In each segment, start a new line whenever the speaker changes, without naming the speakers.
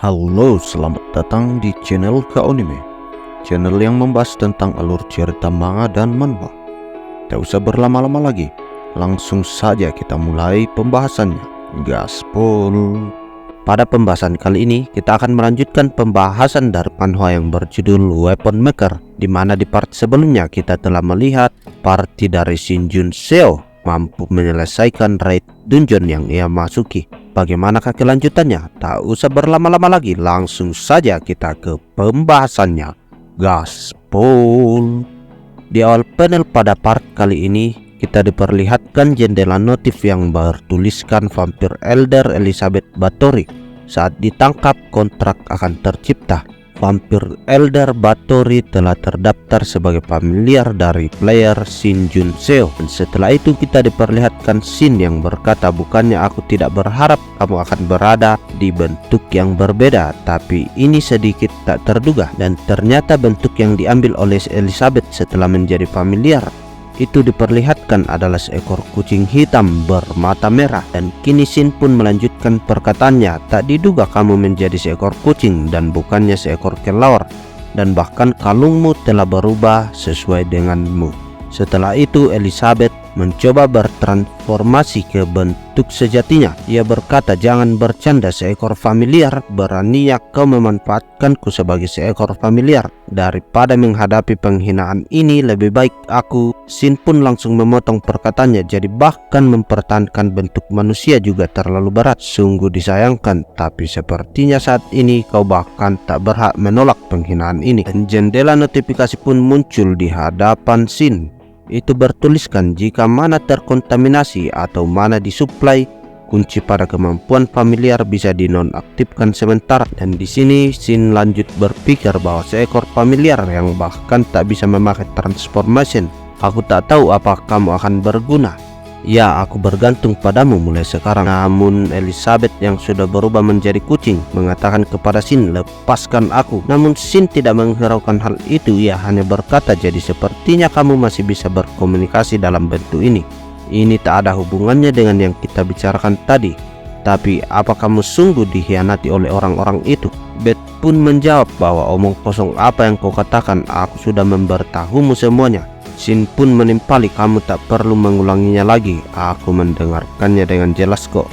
Halo, selamat datang di channel Kaonime, channel yang membahas tentang alur cerita manga dan manhwa. Tak usah berlama-lama lagi, langsung saja kita mulai pembahasannya. Gaspol. Pada pembahasan kali ini, kita akan melanjutkan pembahasan dari manhwa yang berjudul Weapon Maker, di mana di part sebelumnya kita telah melihat party dari Shin Jun Seo mampu menyelesaikan raid dungeon yang ia masuki. Bagaimanakah kelanjutannya? Tak usah berlama-lama lagi, langsung saja kita ke pembahasannya. Gaspol. Di awal panel pada part kali ini, kita diperlihatkan jendela notif yang bertuliskan Vampire Elder Elizabeth Bathory. Saat ditangkap, kontrak akan tercipta. Vampire Elder Bathory telah terdaftar sebagai familiar dari player Shin Jun Seo. Dan setelah itu kita diperlihatkan Shin yang berkata, bukannya aku tidak berharap kamu akan berada di bentuk yang berbeda, tapi ini sedikit tak terduga. Dan ternyata bentuk yang diambil oleh Elizabeth setelah menjadi familiar itu diperlihatkan adalah seekor kucing hitam bermata merah. Dan kini Shin pun melanjutkan perkataannya, tak diduga kamu menjadi seekor kucing dan bukannya seekor kelelawar, dan bahkan kalungmu telah berubah sesuai denganmu. Setelah itu Elizabeth mencoba bertransformasi ke bentuk sejatinya. Ia berkata, jangan bercanda seekor familiar, beraninya kau memanfaatkanku sebagai seekor familiar. Daripada menghadapi penghinaan ini, lebih baik aku. Shin pun langsung memotong perkataannya, jadi bahkan mempertahankan bentuk manusia juga terlalu berat. Sungguh disayangkan, tapi sepertinya saat ini kau bahkan tak berhak menolak penghinaan ini. Dan jendela notifikasi pun muncul di hadapan Shin. Itu bertuliskan, jika mana terkontaminasi atau mana disuplai, kunci pada kemampuan familiar bisa dinonaktifkan sementara. Dan di sini Shin lanjut berpikir bahwa seekor familiar yang bahkan tak bisa memakai transformation. Aku tak tahu apakah kamu akan berguna. Ya, aku bergantung padamu mulai sekarang. Namun Elizabeth yang sudah berubah menjadi kucing mengatakan kepada Shin, lepaskan aku. Namun Shin tidak menghiraukan hal itu. Ia hanya berkata, jadi sepertinya kamu masih bisa berkomunikasi dalam bentuk ini. Ini tak ada hubungannya dengan yang kita bicarakan tadi. Tapi apa kamu sungguh dikhianati oleh orang-orang itu? Beth pun menjawab bahwa omong kosong apa yang kau katakan, aku sudah memberitahumu semuanya. Shin pun menimpali, kamu tak perlu mengulanginya lagi, aku mendengarkannya dengan jelas kok.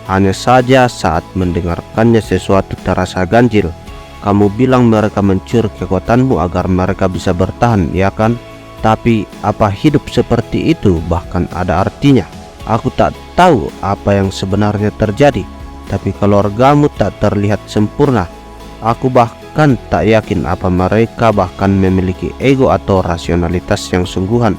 Hanya saja saat mendengarkannya sesuatu terasa ganjil. Kamu bilang mereka mencuri kekuatanmu agar mereka bisa bertahan, ya kan? Tapi apa hidup seperti itu bahkan ada artinya? Aku tak tahu apa yang sebenarnya terjadi, tapi keluargamu tak terlihat sempurna. Aku bahkan tak yakin apa mereka bahkan memiliki ego atau rasionalitas yang sungguhan.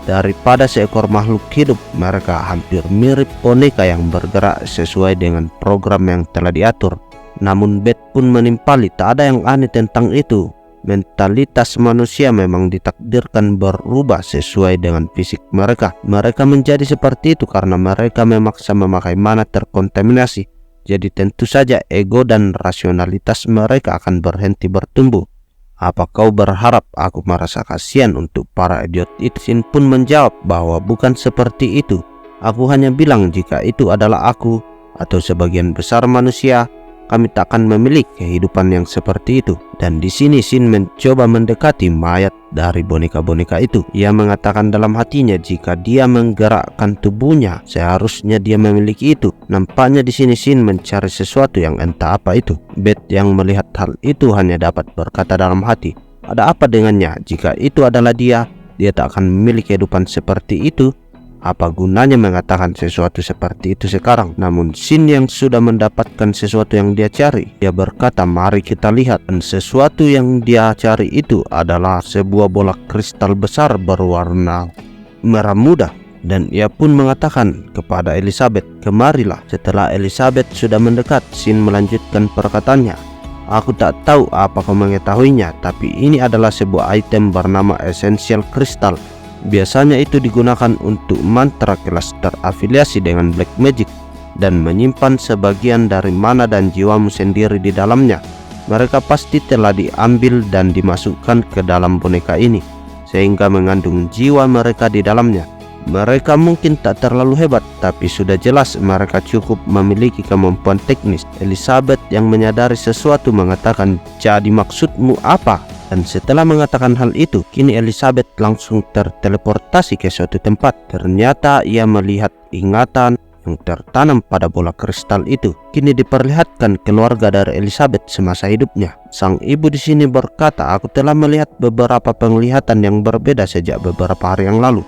Daripada seekor makhluk hidup, mereka hampir mirip boneka yang bergerak sesuai dengan program yang telah diatur. Namun Beth pun menimpali, tak ada yang aneh tentang itu. Mentalitas manusia memang ditakdirkan berubah sesuai dengan fisik mereka. Mereka menjadi seperti itu karena mereka memaksa memakai mana terkontaminasi. Jadi tentu saja ego dan rasionalitas mereka akan berhenti bertumbuh. Apa kau berharap aku merasa kasihan untuk para idiot itu? Shin pun menjawab bahwa bukan seperti itu. Aku hanya bilang jika itu adalah aku atau sebagian besar manusia, kami tak akan memiliki kehidupan yang seperti itu. Dan di sini Shin mencoba mendekati mayat dari boneka-boneka itu. Ia mengatakan dalam hatinya, jika dia menggerakkan tubuhnya, seharusnya dia memiliki itu. Nampaknya di sini Shin mencari sesuatu yang entah apa itu. Beth yang melihat hal itu hanya dapat berkata dalam hati, ada apa dengannya? Jika itu adalah dia tak akan memiliki kehidupan seperti itu. Apa gunanya mengatakan sesuatu seperti itu sekarang? Namun Shin yang sudah mendapatkan sesuatu yang dia cari, dia berkata, mari kita lihat. Dan sesuatu yang dia cari itu adalah sebuah bola kristal besar berwarna merah muda. Dan ia pun mengatakan kepada Elizabeth, kemarilah. Setelah Elizabeth sudah mendekat, Shin melanjutkan perkataannya, aku tak tahu apa kau mengetahuinya, tapi ini adalah sebuah item bernama Essential Crystal. Biasanya itu digunakan untuk mantra kelas terafiliasi dengan black magic dan menyimpan sebagian dari mana dan jiwamu sendiri di dalamnya. Mereka pasti telah diambil dan dimasukkan ke dalam boneka ini sehingga mengandung jiwa mereka di dalamnya. Mereka mungkin tak terlalu hebat, tapi sudah jelas mereka cukup memiliki kemampuan teknis. Elizabeth yang menyadari sesuatu mengatakan, "Jadi maksudmu apa?" Dan setelah mengatakan hal itu, kini Elizabeth langsung terteleportasi ke suatu tempat. Ternyata ia melihat ingatan yang tertanam pada bola kristal itu. Kini diperlihatkan keluarga dari Elizabeth semasa hidupnya. Sang ibu di sini berkata, "Aku telah melihat beberapa penglihatan yang berbeda sejak beberapa hari yang lalu.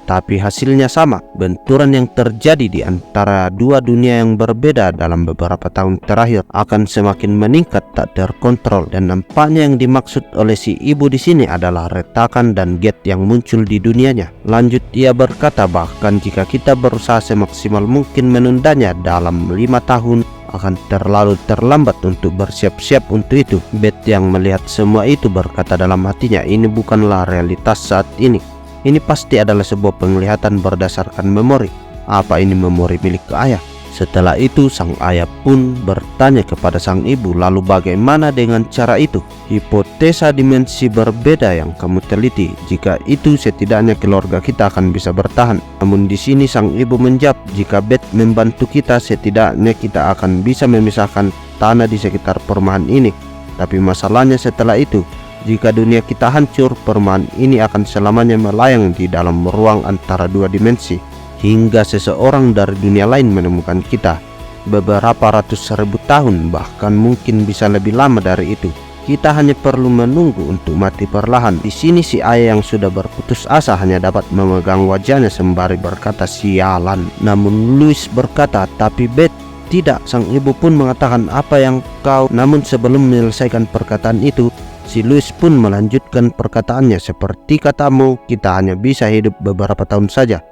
Tapi hasilnya sama, benturan yang terjadi di antara dua dunia yang berbeda dalam beberapa tahun terakhir akan semakin meningkat tak terkontrol, dan nampaknya yang dimaksud oleh si ibu di sini adalah retakan dan gate yang muncul di dunianya." Lanjut ia berkata, "Bahkan jika kita berusaha semaksimal mungkin menundanya dalam 5 tahun, akan terlalu terlambat untuk bersiap-siap untuk itu." Beth yang melihat semua itu berkata dalam hatinya, "Ini bukanlah realitas saat ini. Ini pasti adalah sebuah penglihatan berdasarkan memori. Apa ini memori milik ayah?" Setelah itu sang ayah pun bertanya kepada sang ibu, "Lalu bagaimana dengan cara itu? Hipotesa dimensi berbeda yang kamu teliti. Jika itu setidaknya keluarga kita akan bisa bertahan." Namun di sini sang ibu menjawab, "Jika Beth membantu kita, setidaknya kita akan bisa memisahkan tanah di sekitar perumahan ini. Tapi masalahnya setelah itu, jika dunia kita hancur, perumahan ini akan selamanya melayang di dalam ruang antara dua dimensi, hingga seseorang dari dunia lain menemukan kita. Beberapa ratus ribu tahun, bahkan mungkin bisa lebih lama dari itu. Kita hanya perlu menunggu untuk mati perlahan." Di sini si ayah yang sudah berputus asa hanya dapat memegang wajahnya sembari berkata, "Sialan." Namun Louis berkata, "Tapi Beth, tidak." Sang ibu pun mengatakan, "Apa yang kau..." Namun sebelum menyelesaikan perkataan itu, si Louis pun melanjutkan perkataannya, "Seperti katamu, kita hanya bisa hidup beberapa tahun saja.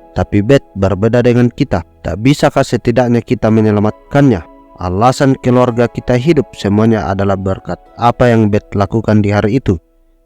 Tapi Beth berbeda dengan kita. Tak bisakah setidaknya kita menyelamatkannya? Alasan keluarga kita hidup semuanya adalah berkat apa yang Beth lakukan di hari itu.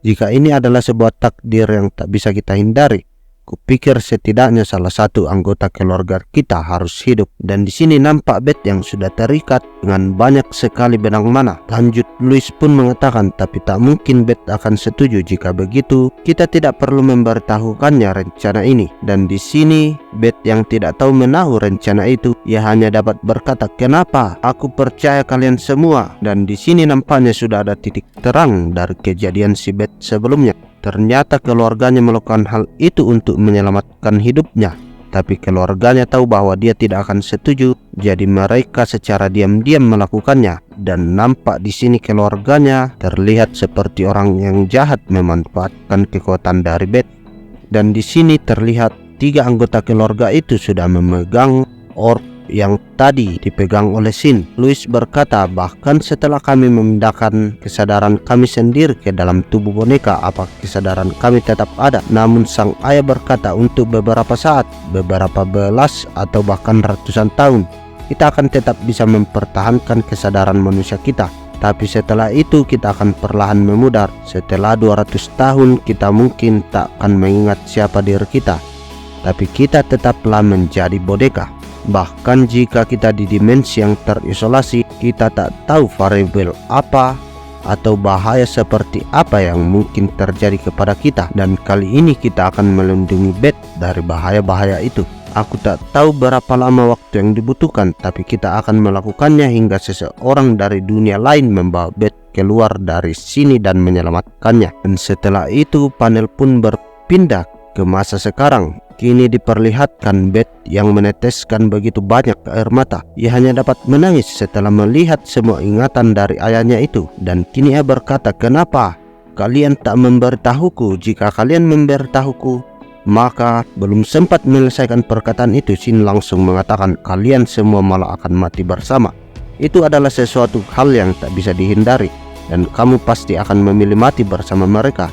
Jika ini adalah sebuah takdir yang tak bisa kita hindari, kupikir setidaknya salah satu anggota keluarga kita harus hidup." Dan di sini nampak Beth yang sudah terikat dengan banyak sekali benang mana. Lanjut Louis pun mengatakan, "Tapi tak mungkin Beth akan setuju. Jika begitu, kita tidak perlu memberitahukannya rencana ini." Dan di sini Beth yang tidak tahu menahu rencana itu, ia hanya dapat berkata, "Kenapa? Aku percaya kalian semua." Dan di sini nampaknya sudah ada titik terang dari kejadian si Beth sebelumnya. Ternyata keluarganya melakukan hal itu untuk menyelamatkan hidupnya. Tapi keluarganya tahu bahwa dia tidak akan setuju, jadi mereka secara diam-diam melakukannya. Dan nampak di sini keluarganya terlihat seperti orang yang jahat memanfaatkan kekuatan dari Beth. Dan di sini terlihat 3 anggota keluarga itu sudah memegang orb yang tadi dipegang oleh Sin. Louis berkata, "Bahkan setelah kami memindahkan kesadaran kami sendiri ke dalam tubuh boneka, apa kesadaran kami tetap ada?" Namun sang ayah berkata, "Untuk beberapa saat, beberapa belas atau bahkan ratusan tahun, kita akan tetap bisa mempertahankan kesadaran manusia kita. Tapi setelah itu kita akan perlahan memudar. Setelah 200 tahun kita mungkin tak akan mengingat siapa diri kita, tapi kita tetaplah menjadi boneka. Bahkan jika kita di dimensi yang terisolasi, kita tak tahu variabel apa atau bahaya seperti apa yang mungkin terjadi kepada kita. Dan kali ini kita akan melindungi Beth dari bahaya-bahaya itu. Aku tak tahu berapa lama waktu yang dibutuhkan, tapi kita akan melakukannya hingga seseorang dari dunia lain membawa Beth keluar dari sini dan menyelamatkannya." Dan setelah itu panel pun berpindah ke masa sekarang. Kini diperlihatkan Beth yang meneteskan begitu banyak air mata. Ia hanya dapat menangis setelah melihat semua ingatan dari ayahnya itu. Dan kini ia berkata, "Kenapa kalian tak memberitahuku? Jika kalian memberitahuku, maka..." Belum sempat menyelesaikan perkataan itu, Sin langsung mengatakan, "Kalian semua malah akan mati bersama. Itu adalah sesuatu hal yang tak bisa dihindari, dan kamu pasti akan memilih mati bersama mereka.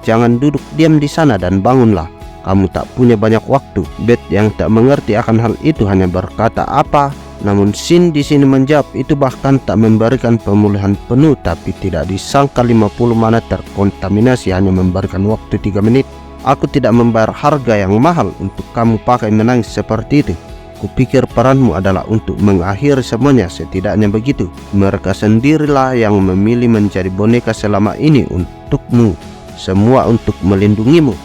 Jangan duduk diam di sana dan bangunlah. Kamu tak punya banyak waktu." Beth yang tak mengerti akan hal itu hanya berkata, "Apa?" Namun Sin di sini menjawab, "Itu bahkan tak memberikan pemulihan penuh, tapi tidak disangka 50 mana terkontaminasi hanya memberikan waktu 3 menit. Aku tidak membayar harga yang mahal untuk kamu pakai menangis seperti itu. Kupikir peranmu adalah untuk mengakhiri semuanya, setidaknya begitu. Mereka sendirilah yang memilih menjadi boneka selama ini untukmu. Semua untuk melindungimu.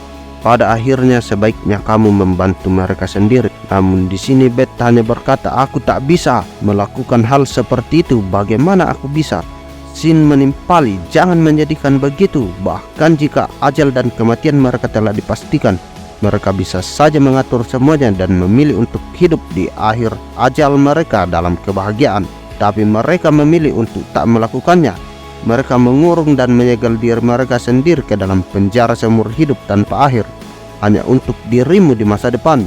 pada akhirnya sebaiknya kamu membantu mereka sendiri. Namun di sini Bet hanya berkata, aku tak bisa melakukan hal seperti itu. Bagaimana aku bisa? Sin menimpali, jangan menjadikan begitu. Bahkan jika ajal dan kematian mereka telah dipastikan, mereka bisa saja mengatur semuanya dan memilih untuk hidup di akhir ajal mereka dalam kebahagiaan. Tapi mereka memilih untuk tak melakukannya. Mereka mengurung dan menyegel diri mereka sendiri ke dalam penjara seumur hidup tanpa akhir, hanya untuk dirimu di masa depan,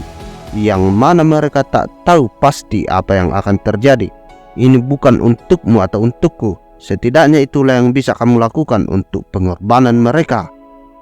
yang mana mereka tak tahu pasti apa yang akan terjadi. Ini bukan untukmu atau untukku. Setidaknya itulah yang bisa kamu lakukan untuk pengorbanan mereka.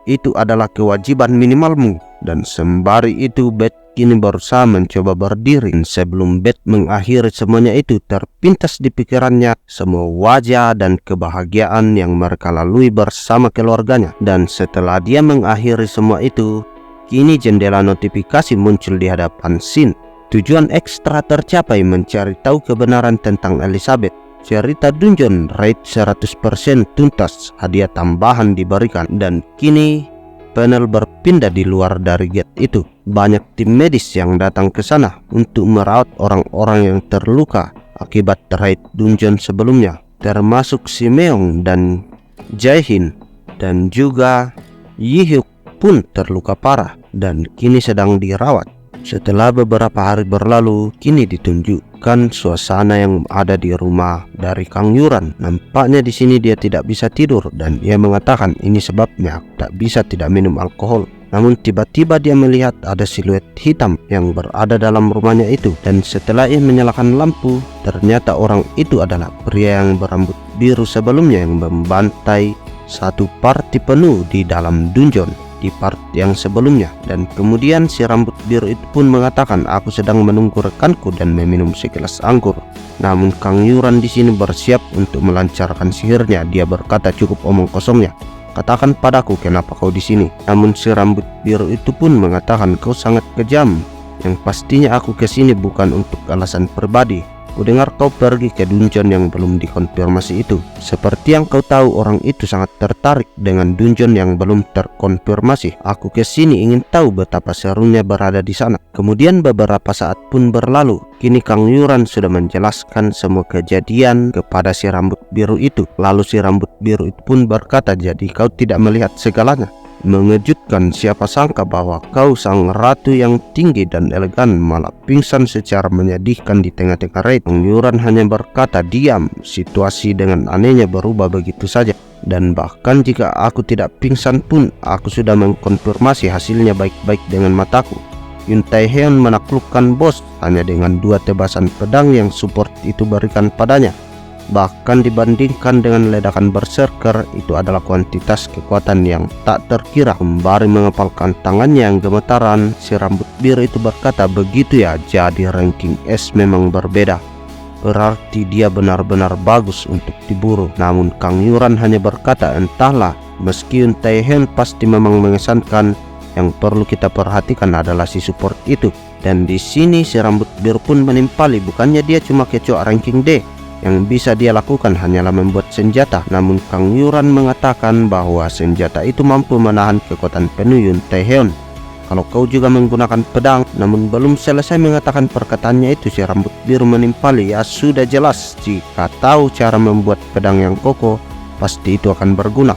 Itu adalah kewajiban minimalmu. Dan sembari itu Bet kini berusaha mencoba berdiri. Sebelum Bet mengakhiri semuanya itu, terpintas di pikirannya semua wajah dan kebahagiaan yang mereka lalui bersama keluarganya. Dan setelah dia mengakhiri semua itu, kini jendela notifikasi muncul di hadapan Sin. Tujuan ekstra tercapai, mencari tahu kebenaran tentang Elizabeth. Cerita Dungeon rate 100% tuntas, hadiah tambahan diberikan. Dan kini panel berpindah di luar dari gate itu. Banyak tim medis yang datang ke sana untuk merawat orang-orang yang terluka akibat raid dungeon sebelumnya, termasuk Simeong dan Jaehin, dan juga Yihyuk pun terluka parah dan kini sedang dirawat. Setelah beberapa hari berlalu, kini ditunjukkan suasana yang ada di rumah dari Kang Yuran. Nampaknya di sini dia tidak bisa tidur dan ia mengatakan ini sebabnya tak bisa tidak minum alkohol. Namun tiba-tiba dia melihat ada siluet hitam yang berada dalam rumahnya itu, dan setelah ia menyalakan lampu, ternyata orang itu adalah pria yang berambut biru sebelumnya yang membantai satu party penuh di dalam dungeon di part yang sebelumnya. Dan kemudian si rambut biru itu pun mengatakan, aku sedang menunggu rekanku dan meminum segelas anggur. Namun Kang Yuran di sini bersiap untuk melancarkan sihirnya. Dia berkata, cukup omong kosongnya, katakan padaku kenapa kau di sini. Namun si rambut biru itu pun mengatakan, kau sangat kejam. Yang pastinya aku kesini bukan untuk alasan pribadi. Kudengar kau pergi ke dungeon yang belum dikonfirmasi itu. Seperti yang kau tahu, orang itu sangat tertarik dengan dungeon yang belum terkonfirmasi. Aku kesini ingin tahu betapa serunya berada di sana. Kemudian beberapa saat pun berlalu. Kini Kang Yuran sudah menjelaskan semua kejadian kepada si rambut biru itu. Lalu si rambut biru itu pun berkata, jadi kau tidak melihat segalanya? Mengejutkan, siapa sangka bahwa kau sang ratu yang tinggi dan elegan malah pingsan secara menyedihkan di tengah-tengah raid. Kang Yuran hanya berkata, diam. Situasi dengan anehnya berubah begitu saja. Dan bahkan jika aku tidak pingsan pun, aku sudah mengkonfirmasi hasilnya baik-baik dengan mataku. Yun Taehyun menaklukkan bos hanya dengan 2 tebasan pedang yang support itu berikan padanya. Bahkan dibandingkan dengan ledakan berserker, itu adalah kuantitas kekuatan yang tak terkira. Sembari mengepalkan tangannya yang gemetaran, si rambut biru itu berkata, begitu ya, jadi ranking S memang berbeda. Berarti dia benar-benar bagus untuk diburu. Namun Kang Yuran hanya berkata, entahlah, meski Yun Taehyun pasti memang mengesankan, yang perlu kita perhatikan adalah si support itu. Dan di sini si rambut biru pun menimpali, bukannya dia cuma kecoa ranking D. Yang bisa dia lakukan hanyalah membuat senjata. Namun Kang Yuran mengatakan bahwa senjata itu mampu menahan kekuatan penuh Yun Taehyun. Kalau kau juga menggunakan pedang. Namun belum selesai mengatakan perkataannya itu, si rambut biru menimpali, ya sudah jelas, jika tahu cara membuat pedang yang kokoh, pasti itu akan berguna.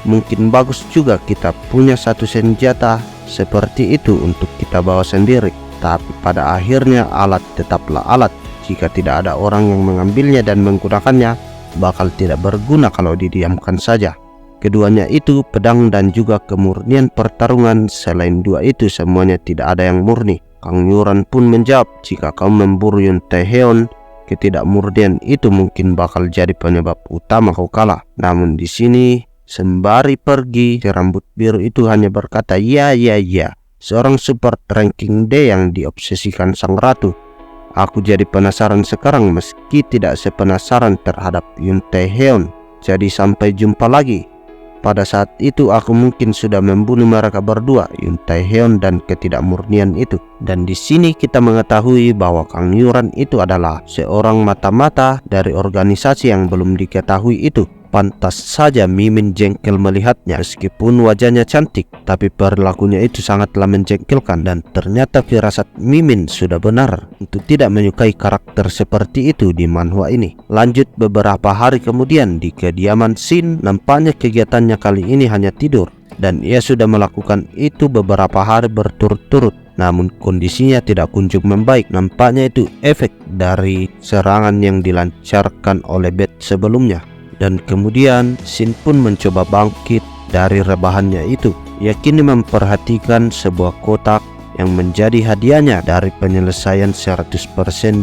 Mungkin bagus juga kita punya satu senjata seperti itu untuk kita bawa sendiri. Tapi pada akhirnya alat tetaplah alat. Jika tidak ada orang yang mengambilnya dan menggunakannya, bakal tidak berguna kalau didiamkan saja. Keduanya itu, pedang dan juga kemurnian pertarungan, selain dua itu semuanya tidak ada yang murni. Kang Yuran pun menjawab, jika kau memburu Yun Taehyun, ketidakmurnian itu mungkin bakal jadi penyebab utama kau kalah. Namun di sini, sembari pergi, si rambut biru itu hanya berkata, ya. Seorang support ranking D yang diobsesikan sang ratu. Aku jadi penasaran sekarang meski tidak sepenasaran terhadap Yun Taehyun. Jadi sampai jumpa lagi. Pada saat itu aku mungkin sudah membunuh mereka berdua, Yun Taehyun dan ketidakmurnian itu. Dan di sini kita mengetahui bahwa Kang Yuran itu adalah seorang mata-mata dari organisasi yang belum diketahui itu. Pantas saja Mimin jengkel melihatnya. Meskipun wajahnya cantik, tapi perilakunya itu sangatlah menjengkelkan. Dan ternyata firasat Mimin sudah benar untuk tidak menyukai karakter seperti itu di manhwa ini. Lanjut beberapa hari kemudian di kediaman Shin, nampaknya kegiatannya kali ini hanya tidur. Dan ia sudah melakukan itu beberapa hari berturut-turut. Namun kondisinya tidak kunjung membaik. Nampaknya itu efek dari serangan yang dilancarkan oleh Beth sebelumnya. Dan kemudian Shin pun mencoba bangkit dari rebahannya itu. Ia kini memperhatikan sebuah kotak yang menjadi hadiahnya dari penyelesaian 100%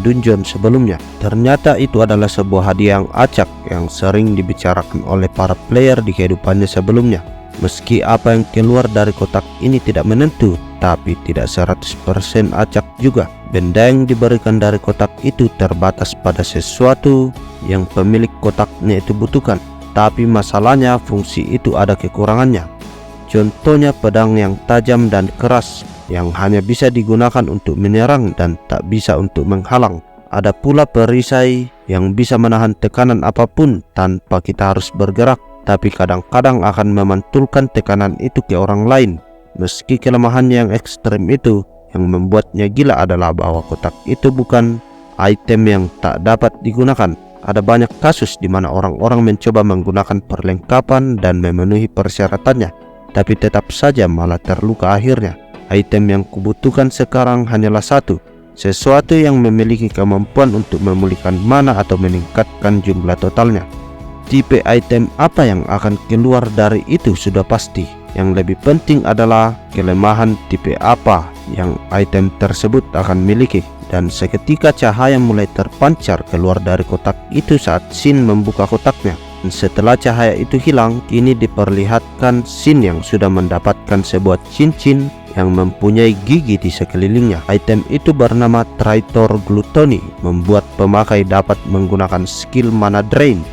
dungeon sebelumnya. Ternyata itu adalah sebuah hadiah yang acak yang sering dibicarakan oleh para player di kehidupannya sebelumnya. Meski apa yang keluar dari kotak ini tidak menentu, tapi tidak 100% acak juga. Benda yang diberikan dari kotak itu terbatas pada sesuatu yang pemilik kotaknya itu butuhkan. Tapi masalahnya fungsi itu ada kekurangannya. Contohnya pedang yang tajam dan keras yang hanya bisa digunakan untuk menyerang dan tak bisa untuk menghalang. Ada pula perisai yang bisa menahan tekanan apapun tanpa kita harus bergerak, tapi kadang-kadang akan memantulkan tekanan itu ke orang lain. Meski kelemahannya yang ekstrem itu, yang membuatnya gila adalah bahwa kotak itu bukan item yang tak dapat digunakan. Ada banyak kasus di mana orang-orang mencoba menggunakan perlengkapan dan memenuhi persyaratannya, tapi tetap saja malah terluka akhirnya. Item yang kubutuhkan sekarang hanyalah satu, sesuatu yang memiliki kemampuan untuk memulihkan mana atau meningkatkan jumlah totalnya. Tipe item apa yang akan keluar dari itu sudah pasti. Yang lebih penting adalah kelemahan tipe apa yang item tersebut akan miliki. Dan seketika cahaya mulai terpancar keluar dari kotak itu saat Shin membuka kotaknya. Dan setelah cahaya itu hilang, kini diperlihatkan Shin yang sudah mendapatkan sebuah cincin yang mempunyai gigi di sekelilingnya. Item itu bernama Traitor Gluttony, membuat pemakai dapat menggunakan skill Mana Drain.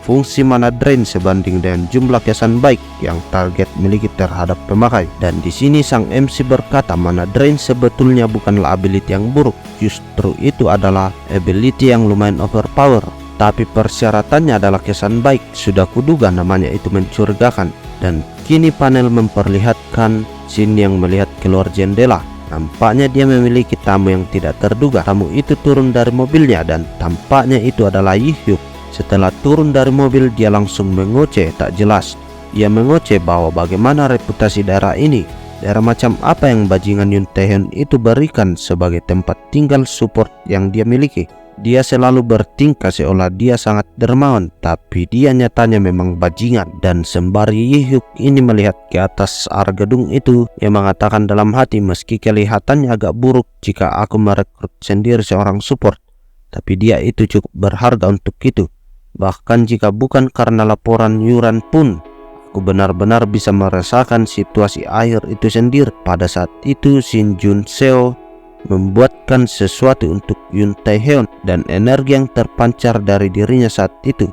Fungsi Mana Drain sebanding dengan jumlah kesan baik yang target miliki terhadap pemakai. Dan di sini sang MC berkata Mana Drain sebetulnya bukanlah ability yang buruk, justru itu adalah ability yang lumayan overpower. Tapi persyaratannya adalah kesan baik. Sudah kuduga namanya itu mencurigakan. Dan kini panel memperlihatkan Shin yang melihat keluar jendela. Nampaknya dia memiliki tamu yang tidak terduga. Tamu itu turun dari mobilnya dan tampaknya itu adalah Yihyuk. Setelah turun dari mobil, dia langsung mengoceh tak jelas. Ia mengoceh bahwa bagaimana reputasi daerah ini, daerah macam apa yang bajingan Yoon Taehyun itu berikan sebagai tempat tinggal support yang dia miliki. Dia selalu bertingkah seolah dia sangat dermawan, tapi dia nyatanya memang bajingan. Dan sembari Yihyuk ini melihat ke atas area gedung itu, ia mengatakan dalam hati, meski kelihatannya agak buruk jika aku merekrut sendiri seorang support, tapi dia itu cukup berharga untuk itu. Bahkan jika bukan karena laporan Yuran pun, aku benar-benar bisa merasakan situasi air itu sendiri. Pada saat itu Shin Jun Seo membuatkan sesuatu untuk Yoon Taehyun, dan energi yang terpancar dari dirinya saat itu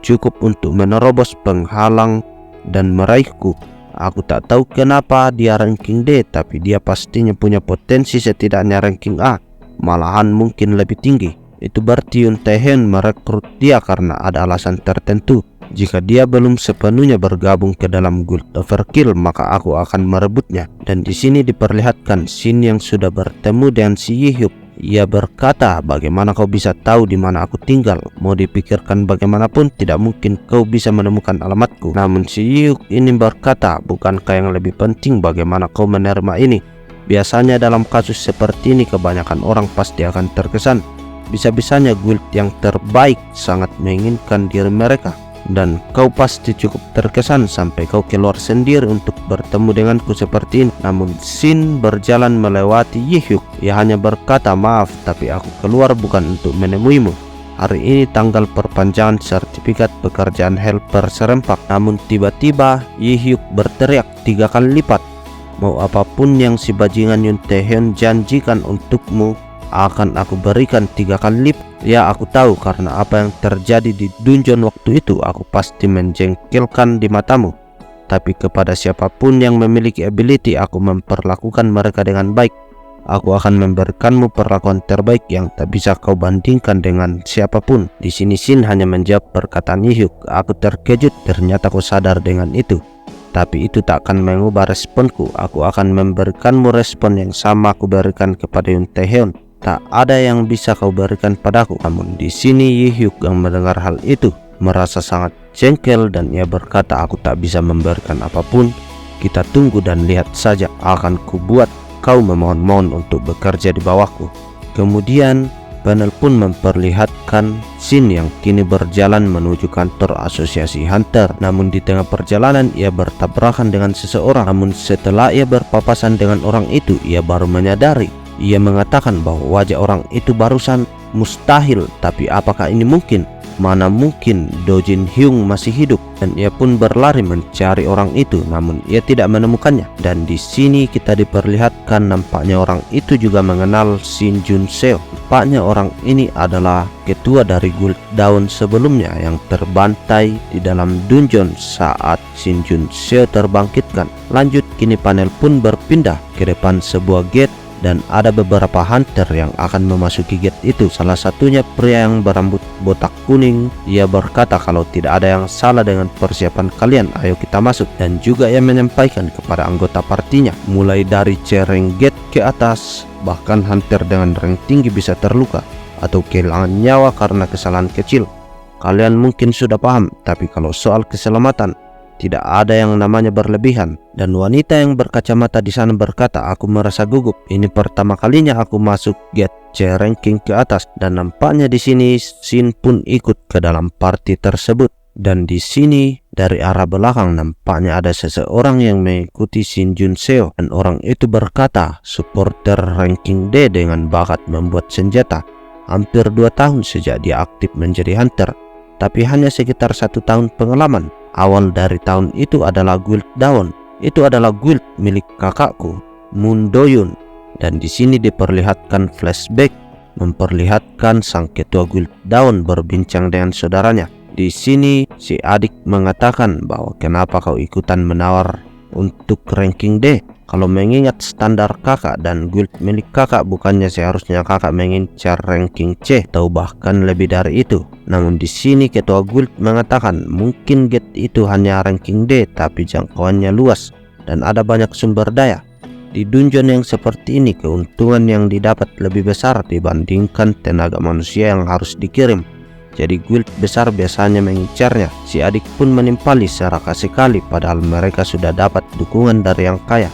cukup untuk menerobos penghalang dan meraihku. Aku tak tahu kenapa dia ranking D, tapi dia pastinya punya potensi setidaknya ranking A, malahan mungkin lebih tinggi. Itu berarti Yoon Taehyun merekrut dia karena ada alasan tertentu. Jika dia belum sepenuhnya bergabung ke dalam Guild Overkill, maka aku akan merebutnya. Dan di sini diperlihatkan Shin yang sudah bertemu dengan si Yihyuk. Ia berkata, bagaimana kau bisa tahu di mana aku tinggal? Mau dipikirkan bagaimanapun, tidak mungkin kau bisa menemukan alamatku. Namun si Yihyuk ini berkata, bukankah yang lebih penting bagaimana kau menerima ini? Biasanya dalam kasus seperti ini kebanyakan orang pasti akan terkesan. Bisa-bisanya guild yang terbaik sangat menginginkan diri mereka, dan kau pasti cukup terkesan sampai kau keluar sendiri untuk bertemu denganku seperti ini. Namun Shin berjalan melewati Yihyuk. Ia hanya berkata, maaf, tapi aku keluar bukan untuk menemuimu. Hari ini tanggal perpanjangan sertifikat pekerjaan helper serempak. Namun tiba-tiba Yihyuk berteriak 3 kali lipat, mau apapun yang si bajingan Yoon Taehyun janjikan untukmu akan aku berikan 3 kali lipat. Ya, aku tahu karena apa yang terjadi di dungeon waktu itu, aku pasti menjengkelkan di matamu. Tapi kepada siapapun yang memiliki ability, aku memperlakukan mereka dengan baik. Aku akan memberikanmu perlakuan terbaik yang tak bisa kau bandingkan dengan siapapun. Di sini Shin hanya menjawab perkataan Yi-hyuk. Aku terkejut, ternyata kau sadar dengan itu. Tapi itu tak akan mengubah responku. Aku akan memberikanmu respon yang sama aku berikan kepada Yoon Taehyun. Tak ada yang bisa kau berikan padaku. Namun di sini Yi-hyuk yang mendengar hal itu merasa sangat jengkel dan ia berkata, aku tak bisa memberikan apapun. Kita tunggu dan lihat saja. Akan kubuat kau memohon-mohon untuk bekerja di bawahku. Kemudian panel pun memperlihatkan Shin yang kini berjalan menuju kantor asosiasi Hunter. Namun di tengah perjalanan ia bertabrakan dengan seseorang. Namun setelah ia berpapasan dengan orang itu, ia baru menyadari. Ia mengatakan bahwa wajah orang itu barusan mustahil. Tapi apakah ini mungkin? Mana mungkin Do Jin Hyung masih hidup? Dan ia pun berlari mencari orang itu, namun ia tidak menemukannya. Dan di sini kita diperlihatkan nampaknya orang itu juga mengenal Shin Jun Seo. Nampaknya orang ini adalah ketua dari Guild Dawn sebelumnya yang terbantai di dalam dungeon saat Shin Jun Seo terbangkitkan. Lanjut, kini panel pun berpindah ke depan sebuah gate dan ada beberapa hunter yang akan memasuki gate itu. Salah satunya pria yang berambut botak kuning. Ia berkata kalau tidak ada yang salah dengan persiapan kalian, ayo kita masuk. Dan juga ia menyampaikan kepada anggota partinya, mulai dari cereng gate ke atas, bahkan hunter dengan rank tinggi bisa terluka atau kehilangan nyawa karena kesalahan kecil. Kalian mungkin sudah paham, tapi kalau soal keselamatan, tidak ada yang namanya berlebihan. Dan wanita yang berkacamata di sana berkata, aku merasa gugup. Ini pertama kalinya aku masuk gate C ranking ke atas. Dan nampaknya di sini Shin pun ikut ke dalam party tersebut. Dan di sini dari arah belakang nampaknya ada seseorang yang mengikuti Shin Jun Seo. Dan orang itu berkata, supporter ranking D dengan bakat membuat senjata. Hampir 2 tahun sejak dia aktif menjadi hunter, tapi hanya sekitar 1 tahun pengalaman. Awal dari tahun itu adalah Guild Dawn. Itu adalah guild milik kakakku, Moon Do-yoon. Dan di sini diperlihatkan flashback memperlihatkan sang ketua Guild Dawn berbincang dengan saudaranya. Di sini si adik mengatakan bahwa kenapa kau ikutan menawar untuk ranking D? Kalau mengingat standar kakak dan guild milik kakak, bukannya seharusnya kakak mengincar ranking C atau bahkan lebih dari itu. Namun di sini ketua guild mengatakan mungkin gate itu hanya ranking D, tapi jangkauannya luas dan ada banyak sumber daya. Di dungeon yang seperti ini, keuntungan yang didapat lebih besar dibandingkan tenaga manusia yang harus dikirim. Jadi guild besar biasanya mengincarnya. Si adik pun menimpali serakah sekali, padahal mereka sudah dapat dukungan dari yang kaya.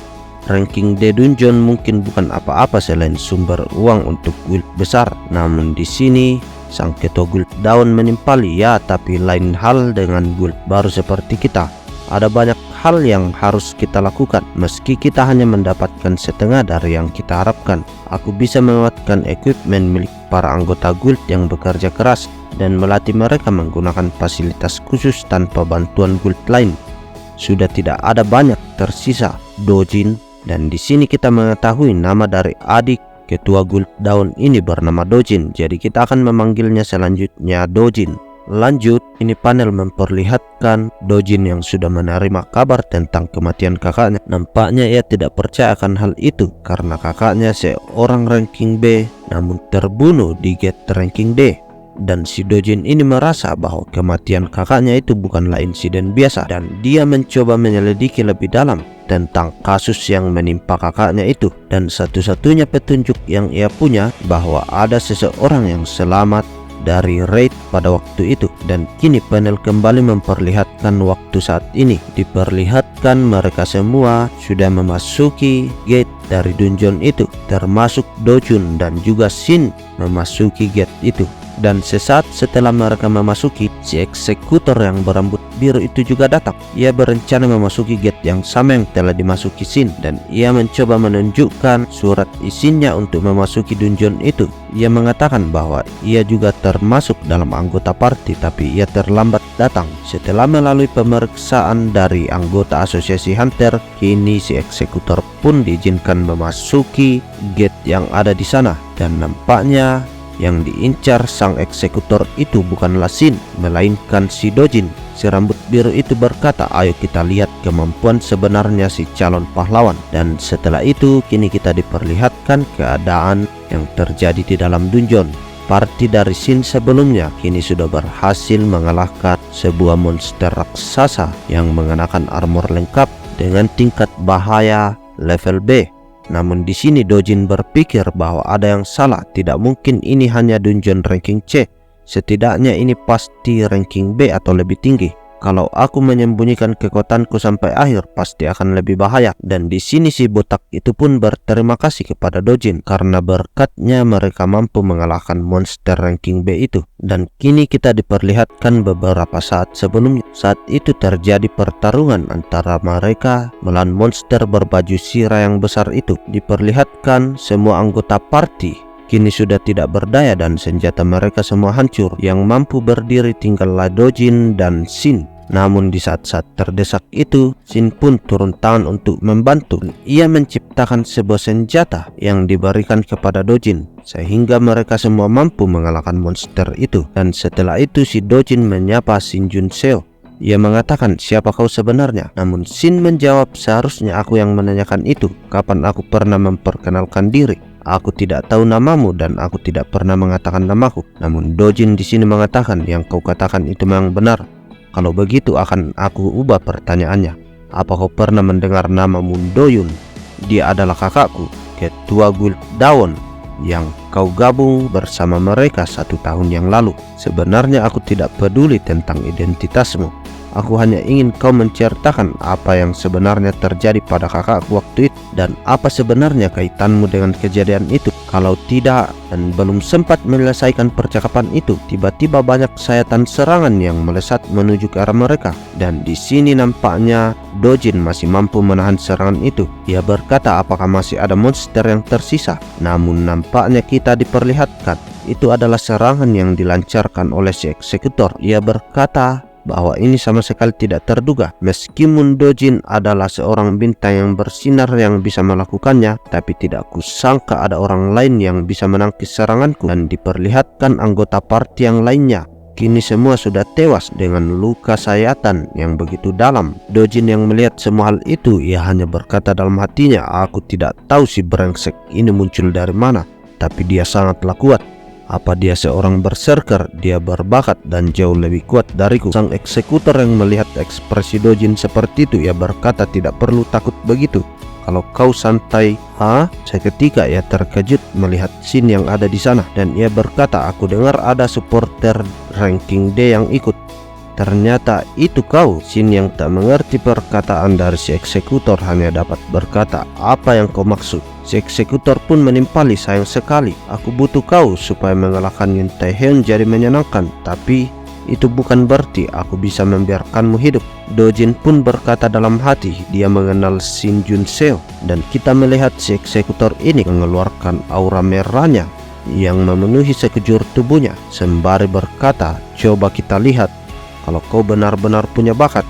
Ranking D dungeon mungkin bukan apa-apa selain sumber uang untuk guild besar. Namun di sini sang ketua Guild Dawn menimpali, ya, tapi lain hal dengan guild baru seperti kita. Ada banyak hal yang harus kita lakukan, meski kita hanya mendapatkan setengah dari yang kita harapkan. Aku bisa menguatkan equipment milik para anggota guild yang bekerja keras dan melatih mereka menggunakan fasilitas khusus tanpa bantuan guild lain. Sudah tidak ada banyak tersisa Do Jin. Dan di sini kita mengetahui nama dari adik ketua Guild Dawn ini bernama Do Jin. Jadi kita akan memanggilnya selanjutnya Do Jin. Lanjut, ini panel memperlihatkan Do Jin yang sudah menerima kabar tentang kematian kakaknya. Nampaknya ia tidak percaya akan hal itu karena kakaknya seorang ranking B namun terbunuh di gate ranking D. Dan si Do Jin ini merasa bahwa kematian kakaknya itu bukanlah insiden biasa, dan dia mencoba menyelidiki lebih dalam tentang kasus yang menimpa kakaknya itu. Dan satu-satunya petunjuk yang ia punya bahwa ada seseorang yang selamat dari raid pada waktu itu. Dan kini panel kembali memperlihatkan waktu saat ini. Diperlihatkan mereka semua sudah memasuki gate dari dungeon itu, termasuk Do Jun dan juga Shin memasuki gate itu. Dan sesaat setelah mereka memasuki, si eksekutor yang berambut biru itu juga datang. Ia berencana memasuki gate yang sama yang telah dimasuki Shin, dan ia mencoba menunjukkan surat izinnya untuk memasuki dungeon itu. Ia mengatakan bahwa ia juga termasuk dalam anggota party, tapi ia terlambat datang. Setelah melalui pemeriksaan dari anggota asosiasi Hunter, kini si eksekutor pun diizinkan memasuki gate yang ada di sana. Dan nampaknya Yang diincar sang eksekutor itu bukanlah Shin, melainkan si Dojin. Si rambut biru itu berkata, ayo kita lihat kemampuan sebenarnya si calon pahlawan. Dan setelah itu kini kita diperlihatkan keadaan yang terjadi di dalam dungeon. Party dari Shin sebelumnya kini sudah berhasil mengalahkan sebuah monster raksasa yang mengenakan armor lengkap dengan tingkat bahaya level B. Namun di sini Dojin berpikir bahwa ada yang salah. Tidak mungkin ini hanya dungeon ranking C. Setidaknya ini pasti ranking B atau lebih tinggi. Kalau aku menyembunyikan kekuatanku sampai akhir, pasti akan lebih bahaya. Dan di sini si botak itu pun berterima kasih kepada Dojin karena berkatnya mereka mampu mengalahkan monster ranking B itu. Dan kini kita diperlihatkan beberapa saat sebelumnya. Saat itu terjadi pertarungan antara mereka melawan monster berbaju sirah yang besar itu. Diperlihatkan semua anggota party kini sudah tidak berdaya dan senjata mereka semua hancur. Yang mampu berdiri tinggallah Dojin dan Shin. Namun di saat-saat terdesak itu, Shin pun turun tangan untuk membantu. Ia menciptakan sebuah senjata yang diberikan kepada Dojin, sehingga mereka semua mampu mengalahkan monster itu. Dan setelah itu si Dojin menyapa Shin Junseo. Ia mengatakan, siapa kau sebenarnya? Namun Shin menjawab, seharusnya aku yang menanyakan itu. Kapan aku pernah memperkenalkan diri? Aku tidak tahu namamu dan aku tidak pernah mengatakan namaku. Namun Dojin di sini mengatakan, yang kau katakan itu memang benar. Kalau begitu akan aku ubah pertanyaannya. Apa kau pernah mendengar nama Mundoyun? Dia adalah kakakku, ketua guild Dawn yang kau gabung bersama mereka 1 tahun yang lalu. Sebenarnya aku tidak peduli tentang identitasmu. Aku hanya ingin kau menceritakan apa yang sebenarnya terjadi pada kakakku waktu itu, dan apa sebenarnya kaitanmu dengan kejadian itu. Kalau tidak dan belum sempat menyelesaikan percakapan itu, tiba-tiba banyak sayatan serangan yang melesat menuju ke arah mereka. Dan di sini nampaknya Dojin masih mampu menahan serangan itu. Ia berkata, apakah masih ada monster yang tersisa? Namun nampaknya kita diperlihatkan itu adalah serangan yang dilancarkan oleh si eksekutor. Ia berkata bahwa ini sama sekali tidak terduga. Meskipun Dojin adalah seorang bintang yang bersinar yang bisa melakukannya, tapi tidak kusangka ada orang lain yang bisa menangkis seranganku. Dan diperlihatkan anggota party yang lainnya kini semua sudah tewas dengan luka sayatan yang begitu dalam. Dojin yang melihat semua hal itu, ia hanya berkata dalam hatinya, aku tidak tahu si brengsek ini muncul dari mana, tapi dia sangatlah kuat. Apa dia seorang berserker? Dia berbakat dan jauh lebih kuat dariku. Sang eksekutor yang melihat ekspresi Dojin seperti itu, ia berkata, tidak perlu takut begitu. Kalau kau santai, Seketika ia terkejut melihat Shin yang ada di sana, dan ia berkata, aku dengar ada supporter ranking D yang ikut. Ternyata itu kau. Shin yang tak mengerti perkataan dari si eksekutor hanya dapat berkata, apa yang kau maksud? Si eksekutor pun menimpali, sayang sekali, aku butuh kau supaya mengalahkan Yun Taehyun jadi menyenangkan, tapi itu bukan berarti aku bisa membiarkanmu hidup. Dojin pun berkata dalam hati, dia mengenal Shin Junseo, dan kita melihat si eksekutor ini mengeluarkan aura merahnya yang memenuhi sekujur tubuhnya, sembari berkata, coba kita lihat. Kalau kau benar-benar punya bakat,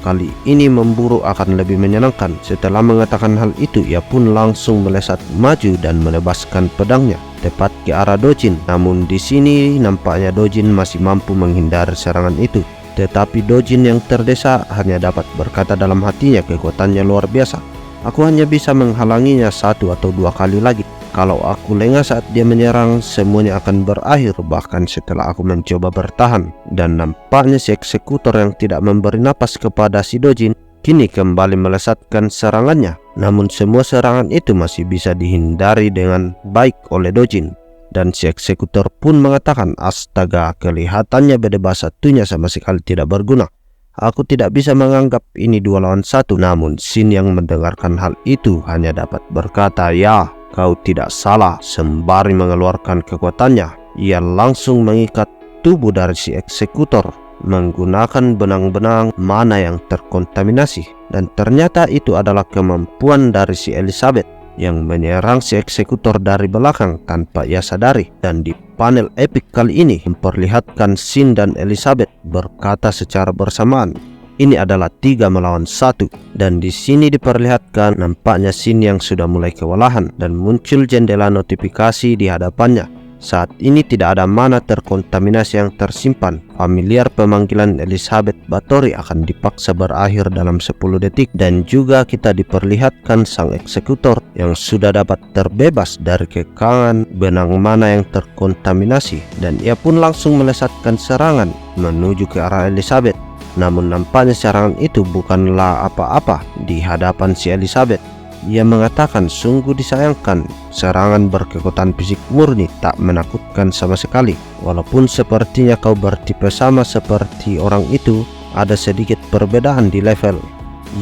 kali ini memburu akan lebih menyenangkan. Setelah mengatakan hal itu, ia pun langsung melesat maju dan menebaskan pedangnya tepat ke arah Dojin. Namun di sini nampaknya Dojin masih mampu menghindari serangan itu. Tetapi Dojin yang terdesak hanya dapat berkata dalam hatinya, kekuatannya luar biasa. Aku hanya bisa menghalanginya 1 atau 2 kali lagi. Kalau aku lengah saat dia menyerang, semuanya akan berakhir, bahkan setelah aku mencoba bertahan. Dan nampaknya si eksekutor yang tidak memberi napas kepada si Dojin kini kembali melesatkan serangannya. Namun semua serangan itu masih bisa dihindari dengan baik oleh Dojin. Dan si eksekutor pun mengatakan, astaga, kelihatannya beda satunya sama sekali tidak berguna. Aku tidak bisa menganggap ini 2 lawan 1. Namun Shin yang mendengarkan hal itu hanya dapat berkata, ya, kau tidak salah. Sembari mengeluarkan kekuatannya, ia langsung mengikat tubuh dari si eksekutor menggunakan benang-benang mana yang terkontaminasi. Dan ternyata itu adalah kemampuan dari si Elizabeth yang menyerang si eksekutor dari belakang tanpa ia sadari. Dan di panel epic kali ini memperlihatkan Shin dan Elizabeth berkata secara bersamaan, ini adalah 3 melawan 1. Dan di sini diperlihatkan nampaknya Shin yang sudah mulai kewalahan dan muncul jendela notifikasi di hadapannya. Saat ini tidak ada mana terkontaminasi yang tersimpan. Familiar pemanggilan Elizabeth Bathory akan dipaksa berakhir dalam 10 detik, dan juga kita diperlihatkan sang eksekutor yang sudah dapat terbebas dari kekangan benang mana yang terkontaminasi, dan ia pun langsung melesatkan serangan menuju ke arah Elizabeth. Namun nampaknya serangan itu bukanlah apa-apa di hadapan si Elizabeth. Ia mengatakan sungguh disayangkan serangan berkekuatan fisik murni tak menakutkan sama sekali. Walaupun sepertinya kau bertipe sama seperti orang itu, ada sedikit perbedaan di level.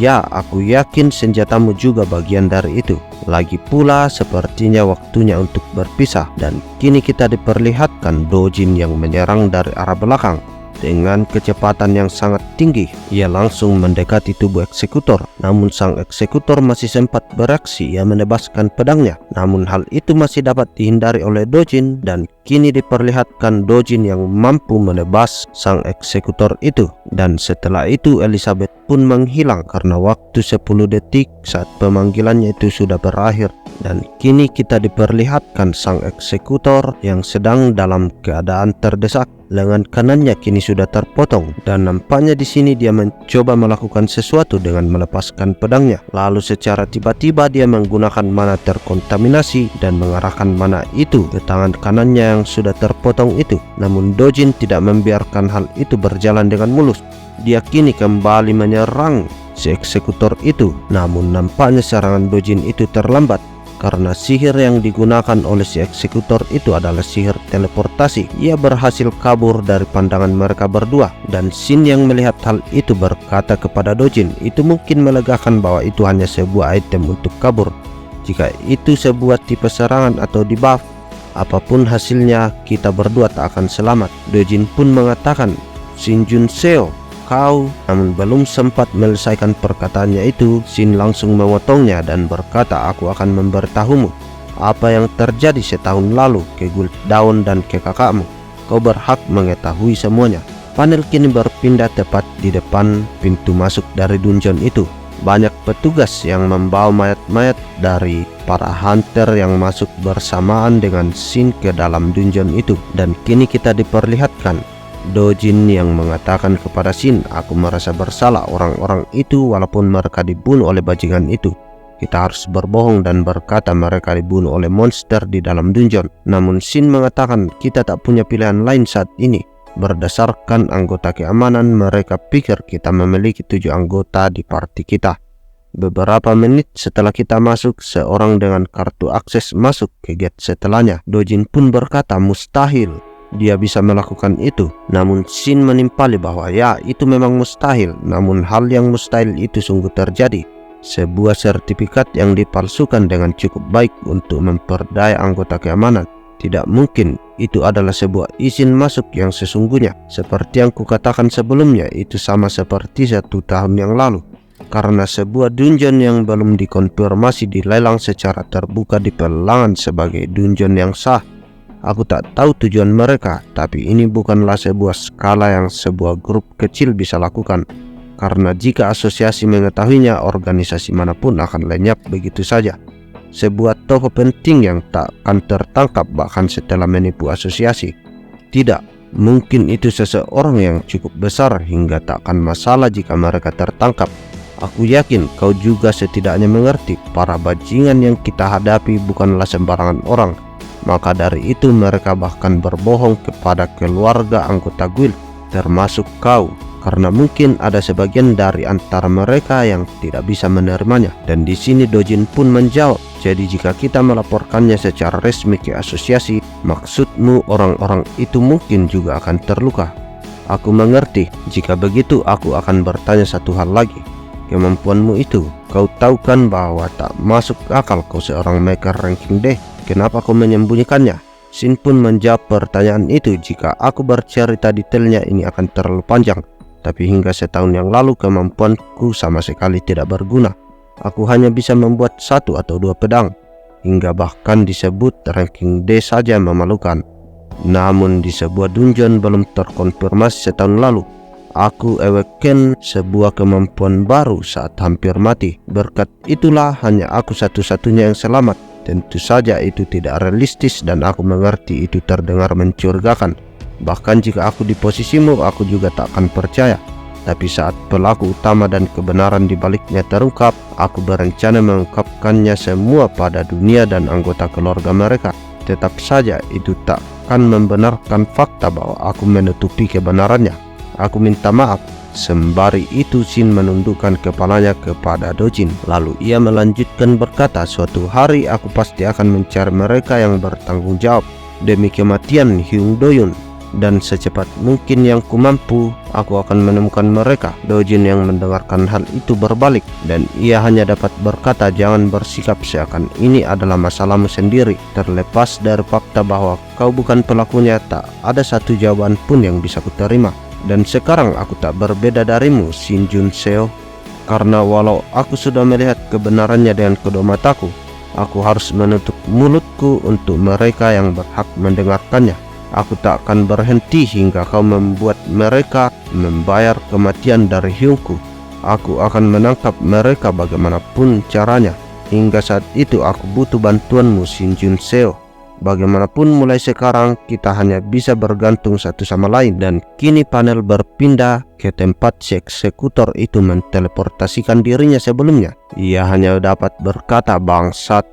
Ya, aku yakin senjatamu juga bagian dari itu. Lagi pula sepertinya waktunya untuk berpisah, dan kini kita diperlihatkan Dojin yang menyerang dari arah belakang. Dengan kecepatan yang sangat tinggi, ia langsung mendekati tubuh eksekutor. Namun sang eksekutor masih sempat bereaksi, ia menebaskan pedangnya. Namun hal itu masih dapat dihindari oleh Dojin, dan kini diperlihatkan Dojin yang mampu menebas sang eksekutor itu. Dan setelah itu Elizabeth pun menghilang karena waktu 10 detik saat pemanggilannya itu sudah berakhir. Dan kini kita diperlihatkan sang eksekutor yang sedang dalam keadaan terdesak. Lengan kanannya kini sudah terpotong, dan nampaknya di sini dia mencoba melakukan sesuatu dengan melepaskan pedangnya. Lalu secara tiba-tiba dia menggunakan mana terkontaminasi dan mengarahkan mana itu ke tangan kanannya yang sudah terpotong itu. Namun Dojin tidak membiarkan hal itu berjalan dengan mulus. Dia kini kembali menyerang si eksekutor itu. Namun nampaknya serangan Dojin itu terlambat, karena sihir yang digunakan oleh si eksekutor itu adalah sihir teleportasi. Ia berhasil kabur dari pandangan mereka berdua, dan Shin yang melihat hal itu berkata kepada Dojin, itu mungkin melegakan bahwa itu hanya sebuah item untuk kabur. Jika itu sebuah tipe serangan atau debuff, apapun hasilnya kita berdua tak akan selamat. Dojin pun mengatakan, Shin Junseo, kau. Namun belum sempat menyelesaikan perkataannya itu, Shin langsung memotongnya dan berkata, aku akan memberitahumu apa yang terjadi setahun lalu ke Gul'dan dan ke kakakmu. Kau berhak mengetahui semuanya. Panel kini berpindah tepat di depan pintu masuk dari dungeon itu. Banyak petugas yang membawa mayat-mayat dari para hunter yang masuk bersamaan dengan Shin ke dalam dungeon itu. Dan kini kita diperlihatkan Dojin yang mengatakan kepada Shin, aku merasa bersalah orang-orang itu walaupun mereka dibunuh oleh bajingan itu. Kita harus berbohong dan berkata mereka dibunuh oleh monster di dalam dungeon. Namun Shin mengatakan kita tak punya pilihan lain saat ini. Berdasarkan anggota keamanan, mereka pikir kita memiliki 7 anggota di party kita. Beberapa menit setelah kita masuk, seorang dengan kartu akses masuk ke gate setelahnya. Dojin pun berkata mustahil dia bisa melakukan itu. Namun Shin menimpali bahwa ya, itu memang mustahil. Namun hal yang mustahil itu sungguh terjadi. Sebuah sertifikat yang dipalsukan dengan cukup baik untuk memperdaya anggota keamanan. Tidak mungkin itu adalah sebuah izin masuk yang sesungguhnya. Seperti yang kukatakan sebelumnya, itu sama seperti 1 tahun yang lalu. Karena sebuah dungeon yang belum dikonfirmasi dilelang secara terbuka di pelelangan sebagai dungeon yang sah. Aku tak tahu tujuan mereka, tapi ini bukanlah sebuah skala yang sebuah grup kecil bisa lakukan. Karena jika asosiasi mengetahuinya, organisasi manapun akan lenyap begitu saja. Sebuah tokoh penting yang tak akan tertangkap bahkan setelah menipu asosiasi. Tidak, mungkin itu seseorang yang cukup besar hingga tak akan masalah jika mereka tertangkap. Aku yakin kau juga setidaknya mengerti, para bajingan yang kita hadapi bukanlah sembarangan orang. Maka dari itu mereka bahkan berbohong kepada keluarga anggota guild, termasuk kau, karena mungkin ada sebagian dari antara mereka yang tidak bisa menerimanya. Dan di sini Dojin pun menjawab, jadi jika kita melaporkannya secara resmi ke asosiasi, maksudmu orang-orang itu mungkin juga akan terluka. Aku mengerti. Jika begitu aku akan bertanya satu hal lagi. Kemampuanmu itu, kau tahu kan bahwa tak masuk akal kau seorang maker ranking D. Kenapa kau menyembunyikannya? Shin pun menjawab pertanyaan itu, jika aku bercerita detailnya ini akan terlalu panjang. Tapi hingga setahun yang lalu kemampuanku sama sekali tidak berguna. Aku hanya bisa membuat 1 atau 2 pedang. Hingga bahkan disebut ranking D saja memalukan. Namun di sebuah dungeon belum terkonfirmasi setahun lalu, aku awaken sebuah kemampuan baru saat hampir mati. Berkat itulah hanya aku satu-satunya yang selamat. Tentu saja itu tidak realistis dan aku mengerti itu terdengar mencurigakan. Bahkan jika aku di posisimu, aku juga tak akan percaya. Tapi saat pelaku utama dan kebenaran di baliknya terungkap, aku berencana mengungkapkannya semua pada dunia dan anggota keluarga mereka. Tetap saja itu tak akan membenarkan fakta bahwa aku menutupi kebenarannya. Aku minta maaf. Sembari itu Shin menundukkan kepalanya kepada Dojin. Lalu ia melanjutkan berkata, suatu hari aku pasti akan mencari mereka yang bertanggung jawab demi kematian Hyung Doyun. Dan secepat mungkin yang kumampu, aku akan menemukan mereka. Dojin yang mendengarkan hal itu berbalik, dan ia hanya dapat berkata, jangan bersikap seakan ini adalah masalahmu sendiri. Terlepas dari fakta bahwa kau bukan pelakunya, tak ada satu jawaban pun yang bisa kuterima. Dan sekarang aku tak berbeda darimu, Shin Jun Seo. Karena walau aku sudah melihat kebenarannya dengan kedua mataku, aku harus menutup mulutku untuk mereka yang berhak mendengarkannya. Aku tak akan berhenti hingga kau membuat mereka membayar kematian dari Hyungku. Aku akan menangkap mereka bagaimanapun caranya. Hingga saat itu aku butuh bantuanmu, Shin Jun Seo. Bagaimanapun mulai sekarang kita hanya bisa bergantung satu sama lain. Dan kini panel berpindah ke tempat si eksekutor itu menteleportasikan dirinya sebelumnya. Ia hanya dapat berkata, bangsat,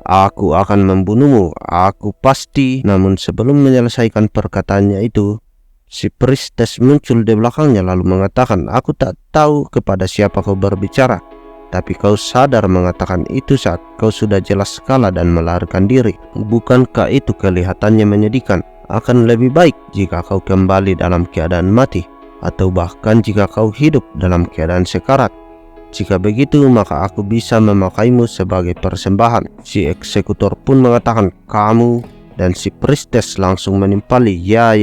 aku akan membunuhmu, aku pasti. Namun sebelum menyelesaikan perkataannya itu, si priestess muncul di belakangnya lalu mengatakan, aku tak tahu kepada siapa kau berbicara, tapi kau sadar mengatakan itu saat kau sudah jelas kalah dan melarikan diri. Bukankah itu kelihatannya menyedihkan? Akan lebih baik jika kau kembali dalam keadaan mati, atau bahkan jika kau hidup dalam keadaan sekarat. Jika begitu, maka aku bisa memakaimu sebagai persembahan. Si eksekutor pun mengatakan, kamu, dan si priestess langsung menimpali, ya,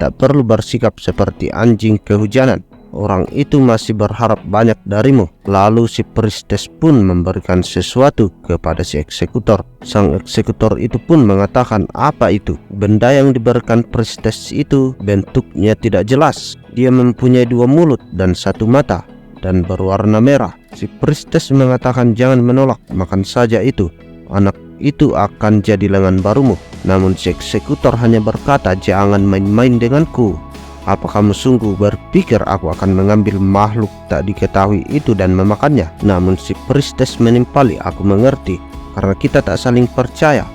tak perlu bersikap seperti anjing kehujanan. Orang itu masih berharap banyak darimu. Lalu si priestess pun memberikan sesuatu kepada si eksekutor. Sang eksekutor itu pun mengatakan, apa itu? Benda yang diberikan priestess itu bentuknya tidak jelas. Dia mempunyai dua mulut dan satu mata, dan berwarna merah. Si priestess mengatakan, jangan menolak, makan saja itu. Anak itu akan jadi lengan barumu. Namun si eksekutor hanya berkata, jangan main-main denganku. Apa kamu sungguh berpikir aku akan mengambil makhluk tak diketahui itu dan memakannya? Namun si priestess menimpali, aku mengerti, karena kita tak saling percaya.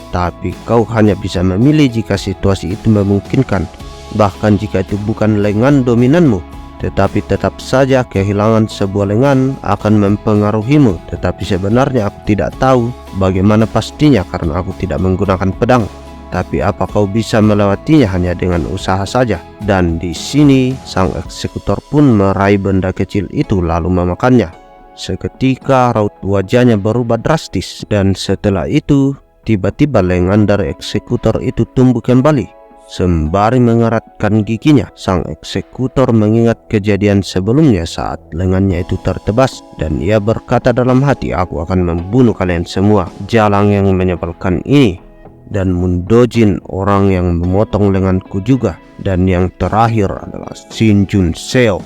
Tapi kau hanya bisa memilih jika situasi itu memungkinkan, bahkan jika itu bukan lengan dominanmu. Tetapi tetap saja kehilangan sebuah lengan akan mempengaruhimu. Tetapi sebenarnya aku tidak tahu bagaimana pastinya karena aku tidak menggunakan pedang. Tapi apa kau bisa melewatinya hanya dengan usaha saja? Dan di sini sang eksekutor pun meraih benda kecil itu lalu memakannya. Seketika raut wajahnya berubah drastis, dan setelah itu tiba-tiba lengan dari eksekutor itu tumbuh kembali. Sembari mengeratkan giginya, sang eksekutor mengingat kejadian sebelumnya saat lengannya itu tertebas, dan ia berkata dalam hati, aku akan membunuh kalian semua. Jalang yang menyebalkan ini, dan Mundojin orang yang memotong lenganku juga. Dan yang terakhir adalah Shin Jun Seo.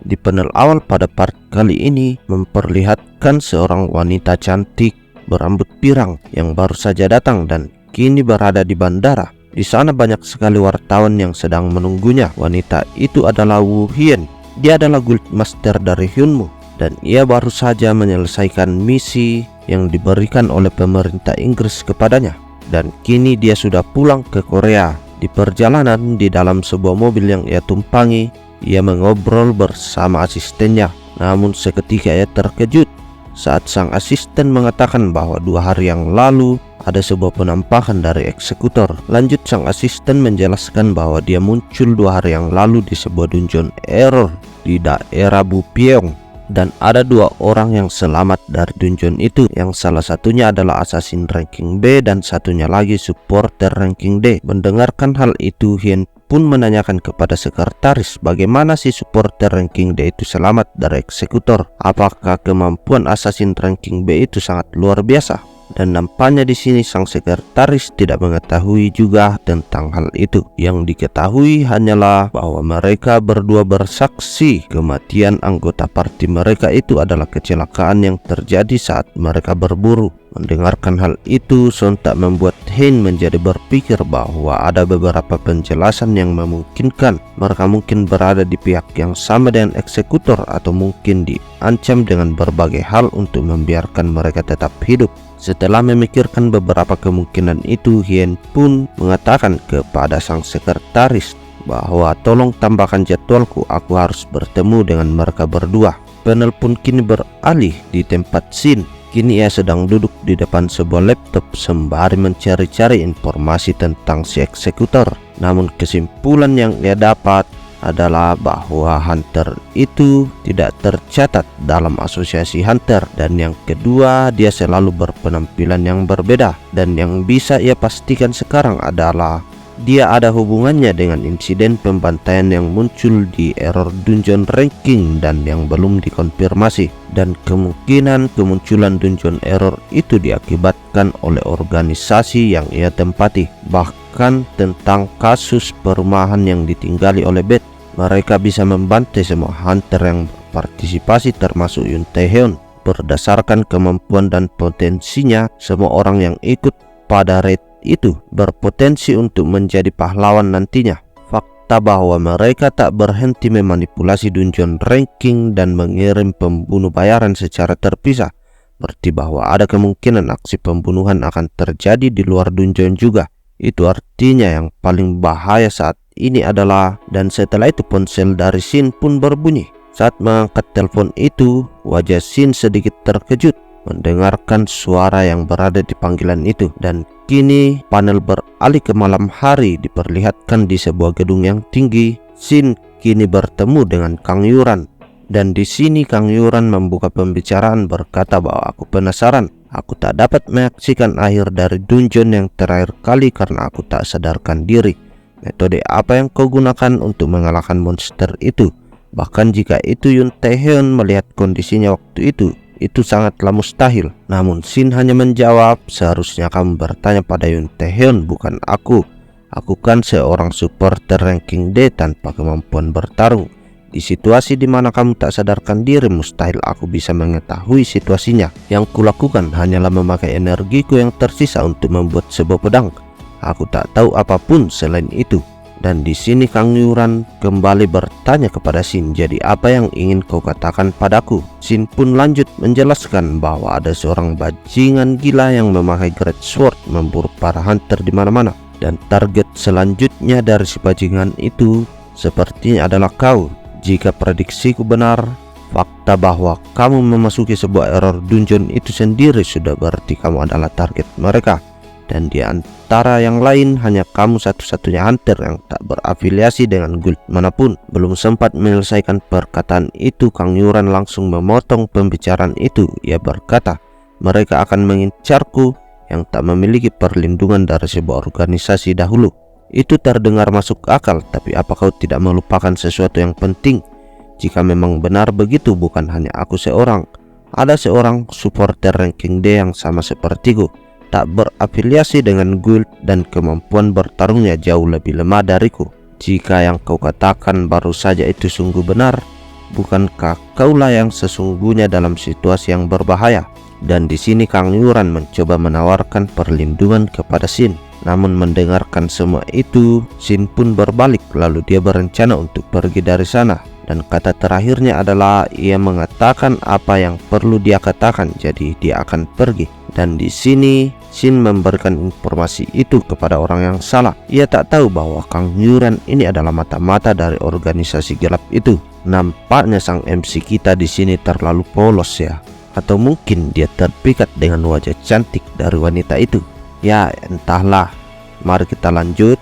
Di panel awal pada part kali ini memperlihatkan seorang wanita cantik berambut pirang yang baru saja datang dan kini berada di bandara. Di sana banyak sekali wartawan yang sedang menunggunya. Wanita itu adalah Woo Hien. Dia adalah guildmaster dari Hyunmu, dan ia baru saja menyelesaikan misi yang diberikan oleh pemerintah Inggris kepadanya. Dan kini dia sudah pulang ke Korea. Di perjalanan di dalam sebuah mobil yang ia tumpangi, ia mengobrol bersama asistennya. Namun seketika ia terkejut saat sang asisten mengatakan bahwa 2 hari yang lalu ada sebuah penampakan dari eksekutor. Lanjut sang asisten menjelaskan bahwa dia muncul 2 hari yang lalu di sebuah dungeon error di daerah Bupyeong, dan ada 2 orang yang selamat dari dungeon itu, yang salah satunya adalah assassin ranking B dan satunya lagi supporter ranking D. Mendengarkan hal itu, Hien pun menanyakan kepada sekretaris bagaimana si supporter ranking D itu selamat dari eksekutor. Apakah kemampuan assassin ranking B itu sangat luar biasa? dan nampaknya di sini sang sekretaris tidak mengetahui juga tentang hal itu. Yang diketahui hanyalah bahwa mereka berdua bersaksi kematian anggota parti mereka itu adalah kecelakaan yang terjadi saat mereka berburu. Mendengarkan hal itu sontak membuat Hein menjadi berpikir bahwa ada beberapa penjelasan yang memungkinkan mereka mungkin berada di pihak yang sama dengan eksekutor, atau mungkin diancam dengan berbagai hal untuk membiarkan mereka tetap hidup. Setelah memikirkan beberapa kemungkinan itu, Hein pun mengatakan kepada sang sekretaris bahwa tolong tambahkan jadwalku, aku harus bertemu dengan mereka berdua. Penelpon kini beralih di tempat Shin. Kini ia sedang duduk di depan sebuah laptop sembari mencari-cari informasi tentang si eksekutor. Namun kesimpulan yang ia dapat adalah bahwa hunter itu tidak tercatat dalam asosiasi hunter, dan yang kedua dia selalu berpenampilan yang berbeda, dan yang bisa ia pastikan sekarang adalah dia ada hubungannya dengan insiden pembantaian yang muncul di error dungeon ranking dan yang belum dikonfirmasi, dan kemungkinan kemunculan dungeon error itu diakibatkan oleh organisasi yang ia tempati. Bahkan tentang kasus perumahan yang ditinggali oleh Beth, mereka bisa membantai semua hunter yang berpartisipasi termasuk Yoon Tae-hyun. Berdasarkan kemampuan dan potensinya, semua orang yang ikut pada raid itu berpotensi untuk menjadi pahlawan nantinya. Fakta bahwa mereka tak berhenti memanipulasi dungeon ranking dan mengirim pembunuh bayaran secara terpisah, berarti bahwa ada kemungkinan aksi pembunuhan akan terjadi di luar dungeon juga. Itu artinya yang paling bahaya saat ini adalah, dan setelah itu ponsel dari Shin pun berbunyi. Saat mengangkat telepon itu, wajah Shin sedikit terkejut mendengarkan suara yang berada di panggilan itu, dan kini panel beralih ke malam hari diperlihatkan di sebuah gedung yang tinggi. Shin kini bertemu dengan Kang Yuran, dan di sini Kang Yuran membuka pembicaraan berkata bahwa aku penasaran, aku tak dapat menyaksikan akhir dari dungeon yang terakhir kali karena aku tak sadarkan diri. Metode apa yang kau gunakan untuk mengalahkan monster itu? Bahkan jika itu Yoon Tae-hyun melihat kondisinya waktu itu sangatlah mustahil. Namun Shin hanya menjawab, seharusnya kamu bertanya pada Yoon Tae-hyun, bukan aku. Aku kan seorang supporter ranking D tanpa kemampuan bertarung. Di situasi dimana kamu tak sadarkan diri, mustahil aku bisa mengetahui situasinya. Yang kulakukan hanyalah memakai energiku yang tersisa untuk membuat sebuah pedang. Aku tak tahu apapun selain itu. Dan di sini Kang Yuran kembali bertanya kepada Shin, jadi apa yang ingin kau katakan padaku? Shin pun lanjut menjelaskan bahwa ada seorang bajingan gila yang memakai great sword memburu para hunter di mana-mana, dan target selanjutnya dari si bajingan itu sepertinya adalah kau. Jika prediksiku benar, fakta bahwa kamu memasuki sebuah error dungeon itu sendiri sudah berarti kamu adalah target mereka. Dan di antara yang lain hanya kamu satu-satunya hunter yang tak berafiliasi dengan guild manapun. Belum sempat menyelesaikan perkataan itu, Kang Yuran langsung memotong pembicaraan itu. Ia berkata, mereka akan mengincarku yang tak memiliki perlindungan dari sebuah organisasi dahulu. Itu terdengar masuk akal, tapi apa kau tidak melupakan sesuatu yang penting? Jika memang benar begitu, bukan hanya aku seorang, ada seorang supporter ranking D yang sama sepertiku, tak berafiliasi dengan guild dan kemampuan bertarungnya jauh lebih lemah dariku. Jika yang kau katakan baru saja itu sungguh benar, bukankah kaulah yang sesungguhnya dalam situasi yang berbahaya? Dan di sini Kang Yuran mencoba menawarkan perlindungan kepada Shin. Namun mendengarkan semua itu, Shin pun berbalik, lalu dia berencana untuk pergi dari sana. Dan kata terakhirnya adalah ia mengatakan apa yang perlu dia katakan, jadi dia akan pergi. Dan di sini Shin memberikan informasi itu kepada orang yang salah. Ia tak tahu bahwa Kang Yuran ini adalah mata-mata dari organisasi gelap itu. Nampaknya sang MC kita di sini terlalu polos ya, atau mungkin dia terpikat dengan wajah cantik dari wanita itu. Ya entahlah. Mari kita lanjut.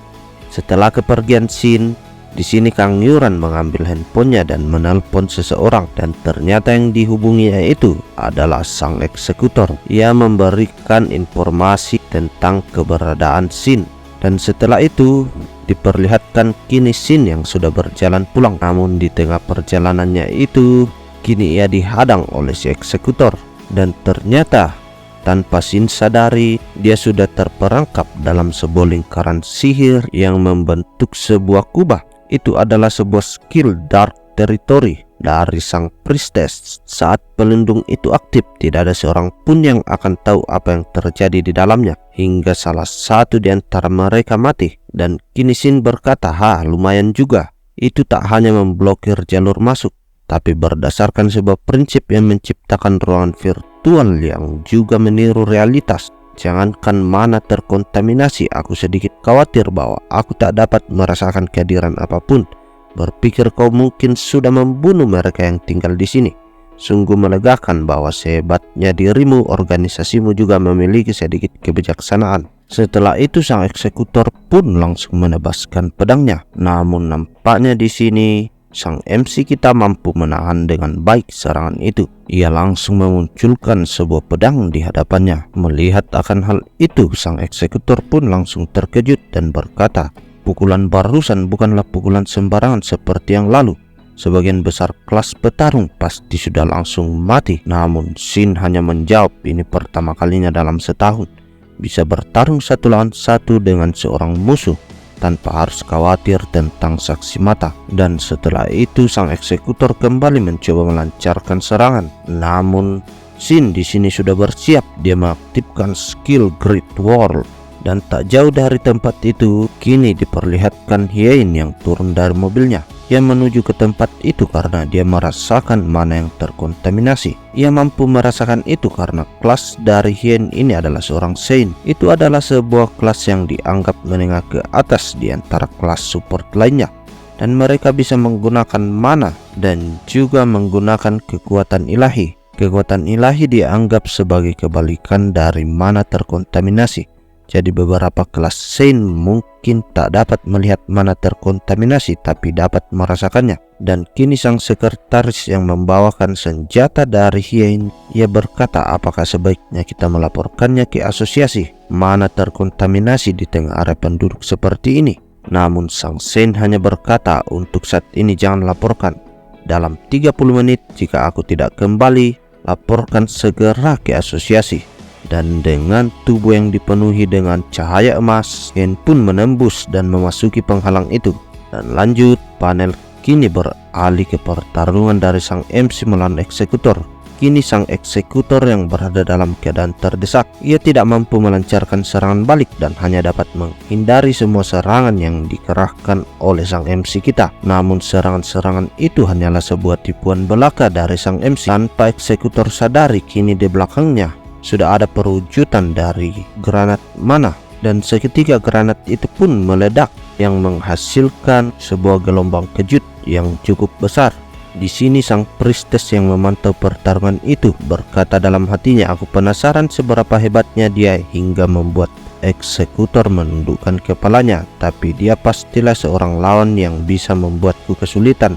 Setelah kepergian Shin, di sini Kang Yuran mengambil handphonenya dan menelpon seseorang, dan ternyata yang dihubunginya itu adalah sang eksekutor. Ia memberikan informasi tentang keberadaan Shin, dan setelah itu diperlihatkan kini Shin yang sudah berjalan pulang. Namun di tengah perjalanannya itu, kini ia dihadang oleh si eksekutor, dan ternyata Tanpa Shin sadari, dia sudah terperangkap dalam sebuah lingkaran sihir yang membentuk sebuah kubah. Itu adalah sebuah skill Dark Territory dari sang priestess. Saat pelindung itu aktif, tidak ada seorang pun yang akan tahu apa yang terjadi di dalamnya, hingga salah satu di antara mereka mati. Dan kini Shin berkata, lumayan juga. Itu tak hanya memblokir jalur masuk, tapi berdasarkan sebuah prinsip yang menciptakan ruangan virtual yang juga meniru realitas. Jangankan mana terkontaminasi, aku sedikit khawatir bahwa aku tak dapat merasakan kehadiran apapun. Berpikir kau mungkin sudah membunuh mereka yang tinggal di sini. Sungguh melegakan bahwa sehebatnya dirimu, organisasimu juga memiliki sedikit kebijaksanaan. Setelah itu sang eksekutor pun langsung menebaskan pedangnya. Namun nampaknya di sini sang MC kita mampu menahan dengan baik serangan itu. Ia langsung memunculkan sebuah pedang di hadapannya. Melihat akan hal itu, sang eksekutor pun langsung terkejut dan berkata, pukulan barusan bukanlah pukulan sembarangan seperti yang lalu. Sebagian besar kelas petarung pasti sudah langsung mati. Namun Shin hanya menjawab, ini pertama kalinya dalam setahun bisa bertarung satu lawan satu dengan seorang musuh tanpa harus khawatir tentang saksi mata. Dan setelah itu sang eksekutor kembali mencoba melancarkan serangan. Namun Shin di sini sudah bersiap. Dia mengaktifkan skill Great Wall. Dan tak jauh dari tempat itu, kini diperlihatkan Hien yang turun dari mobilnya. Ia menuju ke tempat itu karena dia merasakan mana yang terkontaminasi. Ia mampu merasakan itu karena kelas dari Hien ini adalah seorang Saint. Itu adalah sebuah kelas yang dianggap menengah ke atas di antara kelas support lainnya. Dan mereka bisa menggunakan mana dan juga menggunakan kekuatan ilahi. Kekuatan ilahi dianggap sebagai kebalikan dari mana terkontaminasi. Jadi beberapa kelas Saint mungkin tak dapat melihat mana terkontaminasi, tapi dapat merasakannya. Dan kini sang sekretaris yang membawakan senjata dari Hien, ia berkata, apakah sebaiknya kita melaporkannya ke asosiasi? Mana terkontaminasi di tengah area penduduk seperti ini? Namun sang Saint hanya berkata, untuk saat ini jangan laporkan. Dalam 30 menit jika aku tidak kembali, laporkan segera ke asosiasi. Dan dengan tubuh yang dipenuhi dengan cahaya emas, Hien pun menembus dan memasuki penghalang itu. Dan lanjut, panel kini beralih ke pertarungan dari sang MC melawan eksekutor. Kini sang eksekutor yang berada dalam keadaan terdesak. Ia tidak mampu melancarkan serangan balik dan hanya dapat menghindari semua serangan yang dikerahkan oleh sang MC kita. Namun serangan-serangan itu hanyalah sebuah tipuan belaka dari sang MC. Tanpa eksekutor sadari, kini di belakangnya sudah ada perwujudan dari granat mana, dan seketika granat itu pun meledak yang menghasilkan sebuah gelombang kejut yang cukup besar. Di sini sang priestess yang memantau pertarungan itu berkata dalam hatinya, aku penasaran seberapa hebatnya dia hingga membuat eksekutor menundukkan kepalanya, tapi dia pastilah seorang lawan yang bisa membuatku kesulitan.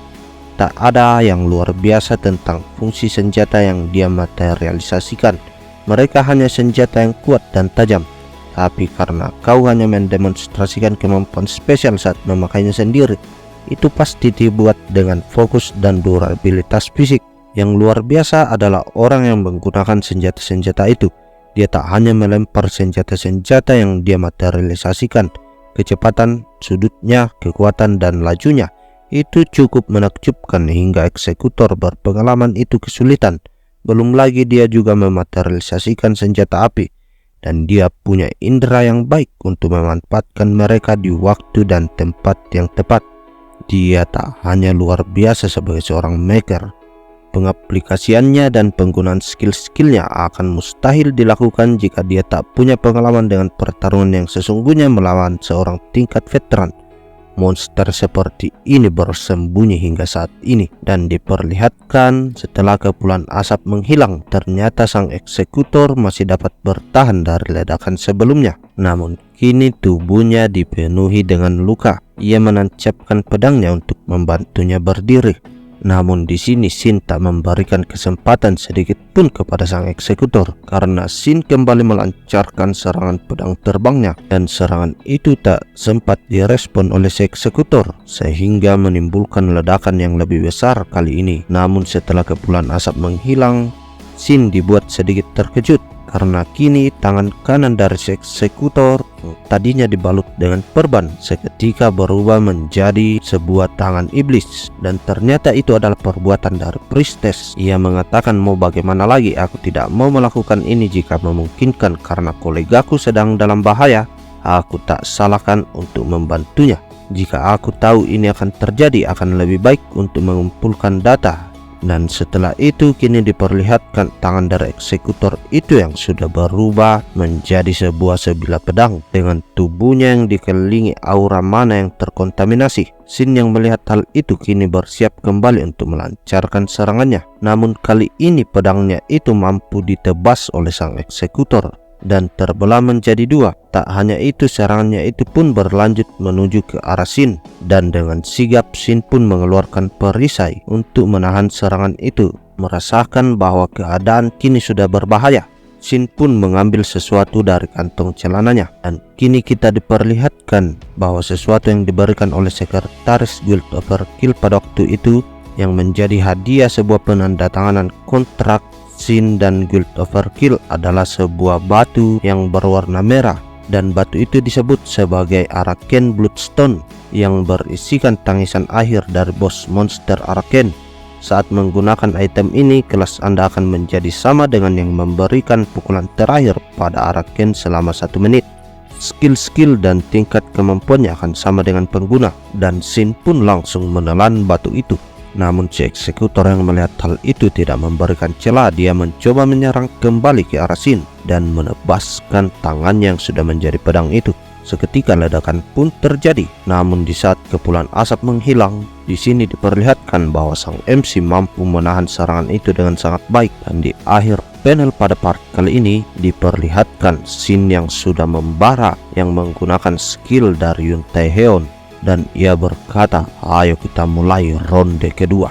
Tak ada yang luar biasa tentang fungsi senjata yang dia materialisasikan. Mereka hanya senjata yang kuat dan tajam. Tapi karena kau hanya mendemonstrasikan kemampuan spesial saat memakainya sendiri, itu pasti dibuat dengan fokus dan durabilitas fisik. Yang luar biasa adalah orang yang menggunakan senjata-senjata itu. Dia tak hanya melempar senjata-senjata yang dia materialisasikan. Kecepatan, sudutnya, kekuatan, dan lajunya itu cukup menakjubkan hingga eksekutor berpengalaman itu kesulitan. Belum lagi dia juga mematerialisasikan senjata api, dan dia punya indera yang baik untuk memanfaatkan mereka di waktu dan tempat yang tepat. Dia tak hanya luar biasa sebagai seorang maker, pengaplikasiannya dan penggunaan skill-skillnya akan mustahil dilakukan jika dia tak punya pengalaman dengan pertarungan yang sesungguhnya melawan seorang tingkat veteran. Monster seperti ini bersembunyi hingga saat ini, dan diperlihatkan setelah kepulan asap menghilang, ternyata sang eksekutor masih dapat bertahan dari ledakan sebelumnya. Namun kini tubuhnya dipenuhi dengan luka. Ia menancapkan pedangnya untuk membantunya berdiri. Namun di sini Shin tak memberikan kesempatan sedikit pun kepada sang eksekutor, karena Shin kembali melancarkan serangan pedang terbangnya, dan serangan itu tak sempat direspon oleh si eksekutor sehingga menimbulkan ledakan yang lebih besar kali ini. Namun setelah kepulan asap menghilang, Shin dibuat sedikit terkejut karena kini tangan kanan dari si eksekutor tadinya dibalut dengan perban seketika berubah menjadi sebuah tangan iblis, dan ternyata itu adalah perbuatan dari priestess. Ia mengatakan, mau bagaimana lagi, aku tidak mau melakukan ini jika memungkinkan karena kolegaku sedang dalam bahaya. Aku tak salahkan untuk membantunya. Jika aku tahu ini akan terjadi, akan lebih baik untuk mengumpulkan data. Dan setelah itu kini diperlihatkan tangan dari eksekutor itu yang sudah berubah menjadi sebuah sebilah pedang dengan tubuhnya yang dikelilingi aura mana yang terkontaminasi. Sin yang melihat hal itu kini bersiap kembali untuk melancarkan serangannya. Namun kali ini pedangnya itu mampu ditebas oleh sang eksekutor dan terbelah menjadi dua. Tak hanya itu, serangannya itu pun berlanjut menuju ke arah Sin, dan dengan sigap Sin pun mengeluarkan perisai untuk menahan serangan itu. Merasakan bahwa keadaan kini sudah berbahaya, Sin pun mengambil sesuatu dari kantong celananya, dan kini kita diperlihatkan bahwa sesuatu yang diberikan oleh sekretaris Guild Overkill pada waktu itu yang menjadi hadiah sebuah penandatanganan kontrak Sin dan Guild Overkill adalah sebuah batu yang berwarna merah, dan batu itu disebut sebagai Arcane Bloodstone yang berisikan tangisan akhir dari bos monster Arcane. Saat menggunakan item ini, kelas Anda akan menjadi sama dengan yang memberikan pukulan terakhir pada Arcane selama 1 menit. Skill-skill dan tingkat kemampuannya akan sama dengan pengguna, dan Sin pun langsung menelan batu itu. Namun si eksekutor yang melihat hal itu tidak memberikan celah. Dia mencoba menyerang kembali ke arah Sin dan menebaskan tangannya yang sudah menjadi pedang itu. Seketika ledakan pun terjadi. Namun di saat kepulan asap menghilang, di sini diperlihatkan bahwa sang MC mampu menahan serangan itu dengan sangat baik. Dan di akhir panel pada part kali ini diperlihatkan Sin yang sudah membara yang menggunakan skill dari Yun Taehyun. Dan ia berkata, ayo kita mulai ronde kedua.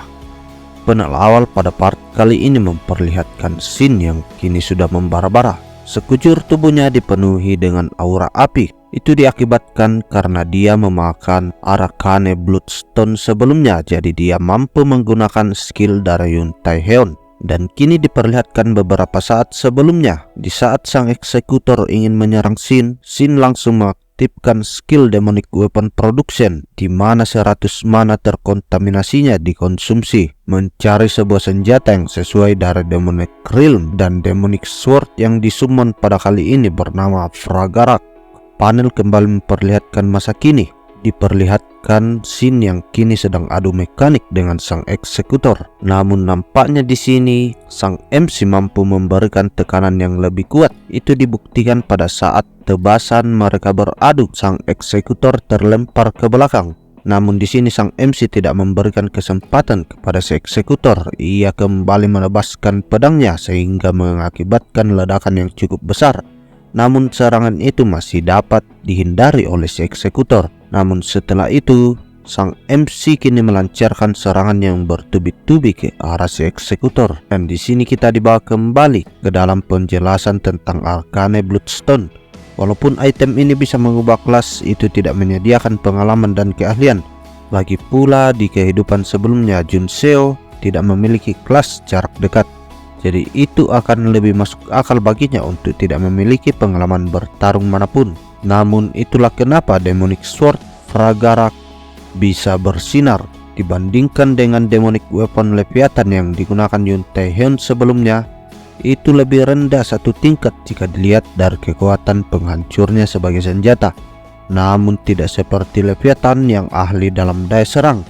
Panel awal pada part kali ini memperlihatkan Sin yang kini sudah membara-bara. Sekujur tubuhnya dipenuhi dengan aura api. Itu diakibatkan karena dia memakan Arcane Bloodstone sebelumnya, jadi dia mampu menggunakan skill dari Yun Taehyun. Dan kini diperlihatkan beberapa saat sebelumnya, di saat sang eksekutor ingin menyerang Sin, Sin langsung mengaktifkan skill Demonic Weapon Production, di mana 100 mana terkontaminasinya dikonsumsi, mencari sebuah senjata yang sesuai dari Demonic Realm dan Demonic Sword yang disummon pada kali ini bernama Fragarak. Panel kembali memperlihatkan masa kini. Diperlihatkan Sin yang kini sedang adu mekanik dengan sang eksekutor. Namun nampaknya di sini sang MC mampu memberikan tekanan yang lebih kuat. Itu dibuktikan pada saat tebasan mereka beradu. Sang eksekutor terlempar ke belakang. Namun di sini sang MC tidak memberikan kesempatan kepada si eksekutor. Ia kembali menebaskan pedangnya sehingga mengakibatkan ledakan yang cukup besar. Namun serangan itu masih dapat dihindari oleh si eksekutor. Namun setelah itu, sang MC kini melancarkan serangan yang bertubi-tubi ke arah si eksekutor. Dan di sini kita dibawa kembali ke dalam penjelasan tentang Arcane Bloodstone. Walaupun item ini bisa mengubah kelas, itu tidak menyediakan pengalaman dan keahlian. Lagi pula di kehidupan sebelumnya, Junseo tidak memiliki kelas jarak dekat. Jadi itu akan lebih masuk akal baginya untuk tidak memiliki pengalaman bertarung manapun. Namun itulah kenapa Demonic Sword Fragarak bisa bersinar dibandingkan dengan Demonic Weapon Leviathan yang digunakan Yun Taehyun sebelumnya. Itu lebih rendah satu tingkat jika dilihat dari kekuatan penghancurnya sebagai senjata. Namun tidak seperti Leviathan yang ahli dalam daya serang.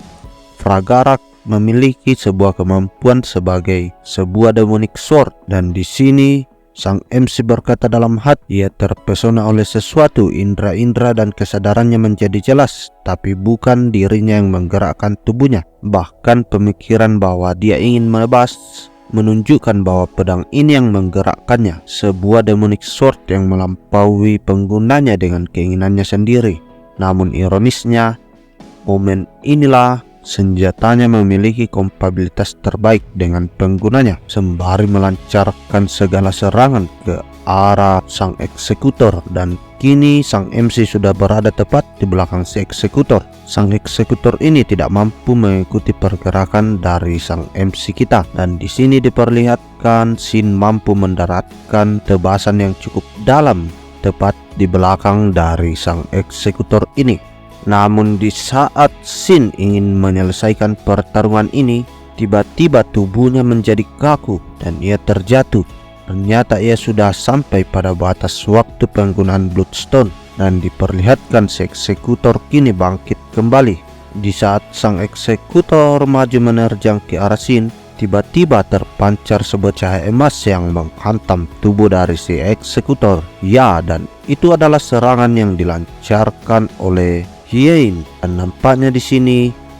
Fragarak memiliki sebuah kemampuan sebagai sebuah demonic sword, dan di sini sang MC berkata dalam hati ia terpesona oleh sesuatu. Indra-indra dan kesadarannya menjadi jelas, tapi bukan dirinya yang menggerakkan tubuhnya. Bahkan pemikiran bahwa dia ingin menebas menunjukkan bahwa pedang ini yang menggerakkannya, sebuah demonic sword yang melampaui penggunanya dengan keinginannya sendiri. Namun ironisnya, momen inilah senjatanya memiliki kompabilitas terbaik dengan penggunanya, sembari melancarkan segala serangan ke arah sang eksekutor. Dan kini sang MC sudah berada tepat di belakang si eksekutor. Sang eksekutor ini tidak mampu mengikuti pergerakan dari sang MC kita, dan di sini diperlihatkan bahkan Shin mampu mendaratkan tebasan yang cukup dalam tepat di belakang dari sang eksekutor ini. Namun di saat Shin ingin menyelesaikan pertarungan ini, tiba-tiba tubuhnya menjadi kaku dan ia terjatuh. Ternyata ia sudah sampai pada batas waktu penggunaan Bloodstone dan diperlihatkan si eksekutor kini bangkit kembali. Di saat sang eksekutor maju menerjang ke arah Shin, tiba-tiba terpancar sebuah cahaya emas yang menghantam tubuh dari si eksekutor. Ya, dan itu adalah serangan yang dilancarkan oleh Hien. Dan nampaknya di sini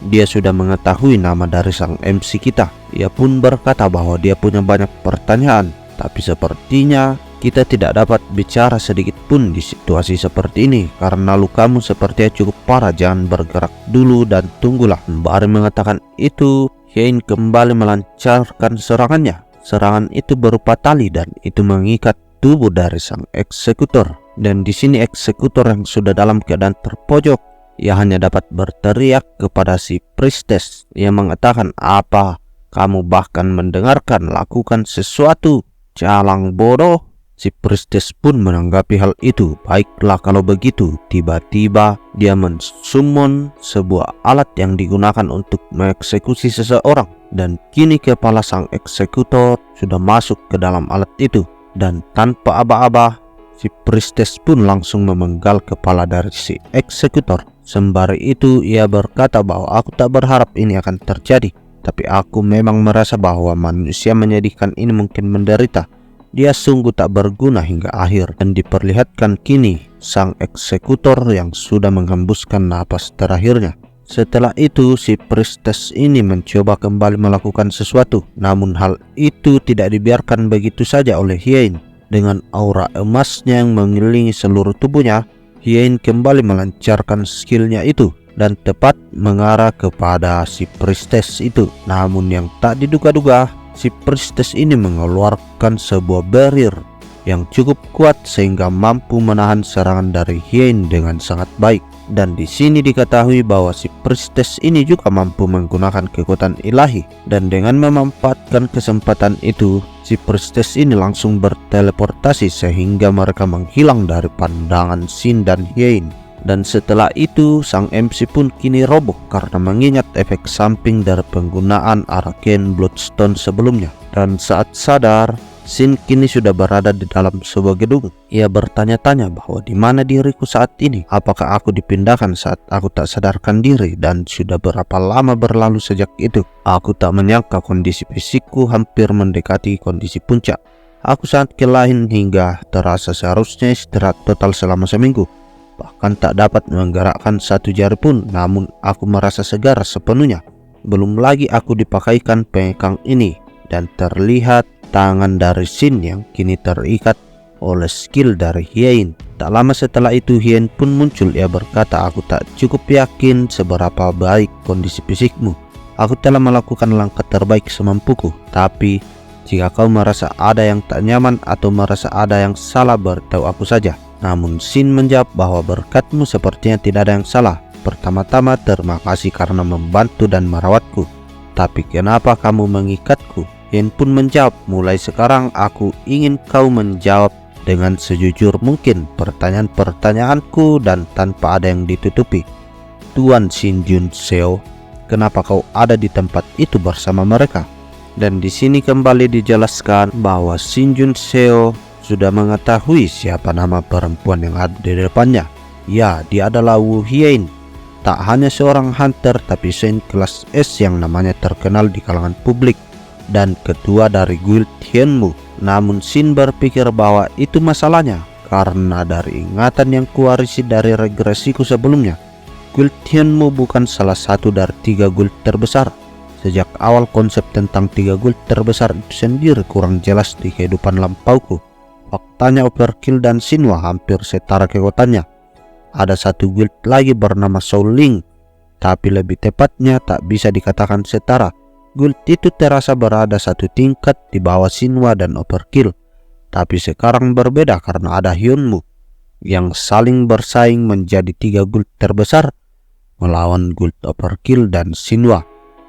dia sudah mengetahui nama dari sang MC kita. Ia pun berkata bahwa dia punya banyak pertanyaan, tapi sepertinya kita tidak dapat bicara sedikit pun di situasi seperti ini karena lukamu sepertinya cukup parah. Jangan bergerak dulu dan tunggulah. Baru mengatakan itu, Hien kembali melancarkan serangannya. Serangan itu berupa tali dan itu mengikat tubuh dari sang eksekutor. Dan di sini eksekutor yang sudah dalam keadaan terpojok, ia hanya dapat berteriak kepada si priestess. Ia mengatakan, "Apa kamu bahkan mendengarkan? Lakukan sesuatu, jalang bodoh." Si priestess pun menanggapi hal itu. Baiklah kalau begitu. Tiba-tiba dia mensummon sebuah alat yang digunakan untuk mengeksekusi seseorang. Dan kini kepala sang eksekutor sudah masuk ke dalam alat itu. Dan tanpa aba-aba, si priestess pun langsung memenggal kepala dari si eksekutor. Sembari itu ia berkata bahwa aku tak berharap ini akan terjadi, tapi aku memang merasa bahwa manusia menyedihkan ini mungkin menderita. Dia sungguh tak berguna hingga akhir. Dan diperlihatkan kini sang eksekutor yang sudah menghembuskan napas terakhirnya. Setelah itu si priestess ini mencoba kembali melakukan sesuatu, namun hal itu tidak dibiarkan begitu saja oleh Hien. Dengan aura emasnya yang mengelilingi seluruh tubuhnya, Hien kembali melancarkan skillnya itu dan tepat mengarah kepada si priestess itu. Namun yang tak diduga-duga, si priestess ini mengeluarkan sebuah barrier yang cukup kuat sehingga mampu menahan serangan dari Hien dengan sangat baik. Dan di sini diketahui bahwa si priestess ini juga mampu menggunakan kekuatan ilahi. Dan dengan memanfaatkan kesempatan itu, si priestess ini langsung berteleportasi sehingga mereka menghilang dari pandangan Shin dan Hien. Dan setelah itu sang MC pun kini roboh karena mengingat efek samping dari penggunaan Arcane Bloodstone sebelumnya. Dan saat sadar, Shin kini sudah berada di dalam sebuah gedung. Ia bertanya-tanya bahwa di mana diriku saat ini? Apakah aku dipindahkan saat aku tak sadarkan diri? Dan sudah berapa lama berlalu sejak itu? Aku tak menyangka kondisi fisikku hampir mendekati kondisi puncak. Aku sangat kelelahan hingga terasa seharusnya istirahat total selama seminggu. Bahkan tak dapat menggerakkan satu jari pun, namun aku merasa segar sepenuhnya. Belum lagi aku dipakaikan pengekang ini dan terlihat tangan dari Shin yang kini terikat oleh skill dari Hien. Tak lama setelah itu Hien pun muncul. Ia berkata, "Aku tak cukup yakin seberapa baik kondisi fisikmu. Aku telah melakukan langkah terbaik semampuku. Tapi jika kau merasa ada yang tak nyaman atau merasa ada yang salah, beritahu aku saja." Namun Shin menjawab bahwa berkatmu sepertinya tidak ada yang salah. Pertama-tama terima kasih karena membantu dan merawatku. Tapi kenapa kamu mengikatku? Hien pun menjawab, mulai sekarang aku ingin kau menjawab dengan sejujur mungkin pertanyaan-pertanyaanku dan tanpa ada yang ditutupi. Tuan Shin Jun Seo, kenapa kau ada di tempat itu bersama mereka? Dan di sini kembali dijelaskan bahwa Shin Jun Seo sudah mengetahui siapa nama perempuan yang ada di depannya. Ya, dia adalah Wu Hien. Tak hanya seorang hunter, tapi Saint kelas S yang namanya terkenal di kalangan publik dan ketua dari guild Tianmu. Namun Shin berpikir bahwa itu masalahnya karena dari ingatan yang kuwarisi dari regresiku sebelumnya. Guild Tianmu bukan salah satu dari 3 guild terbesar. Sejak awal konsep tentang 3 guild terbesar itu sendiri kurang jelas di kehidupan lampauku. Faktanya Overkill dan Shinwa hampir setara kekuatannya. Ada satu guild lagi bernama Soul Link, tapi lebih tepatnya tak bisa dikatakan setara. Guild itu terasa berada satu tingkat di bawah Shinwa dan Overkill. Tapi sekarang berbeda karena ada Hyunmu yang saling bersaing menjadi 3 guild terbesar melawan guild Overkill dan Shinwa.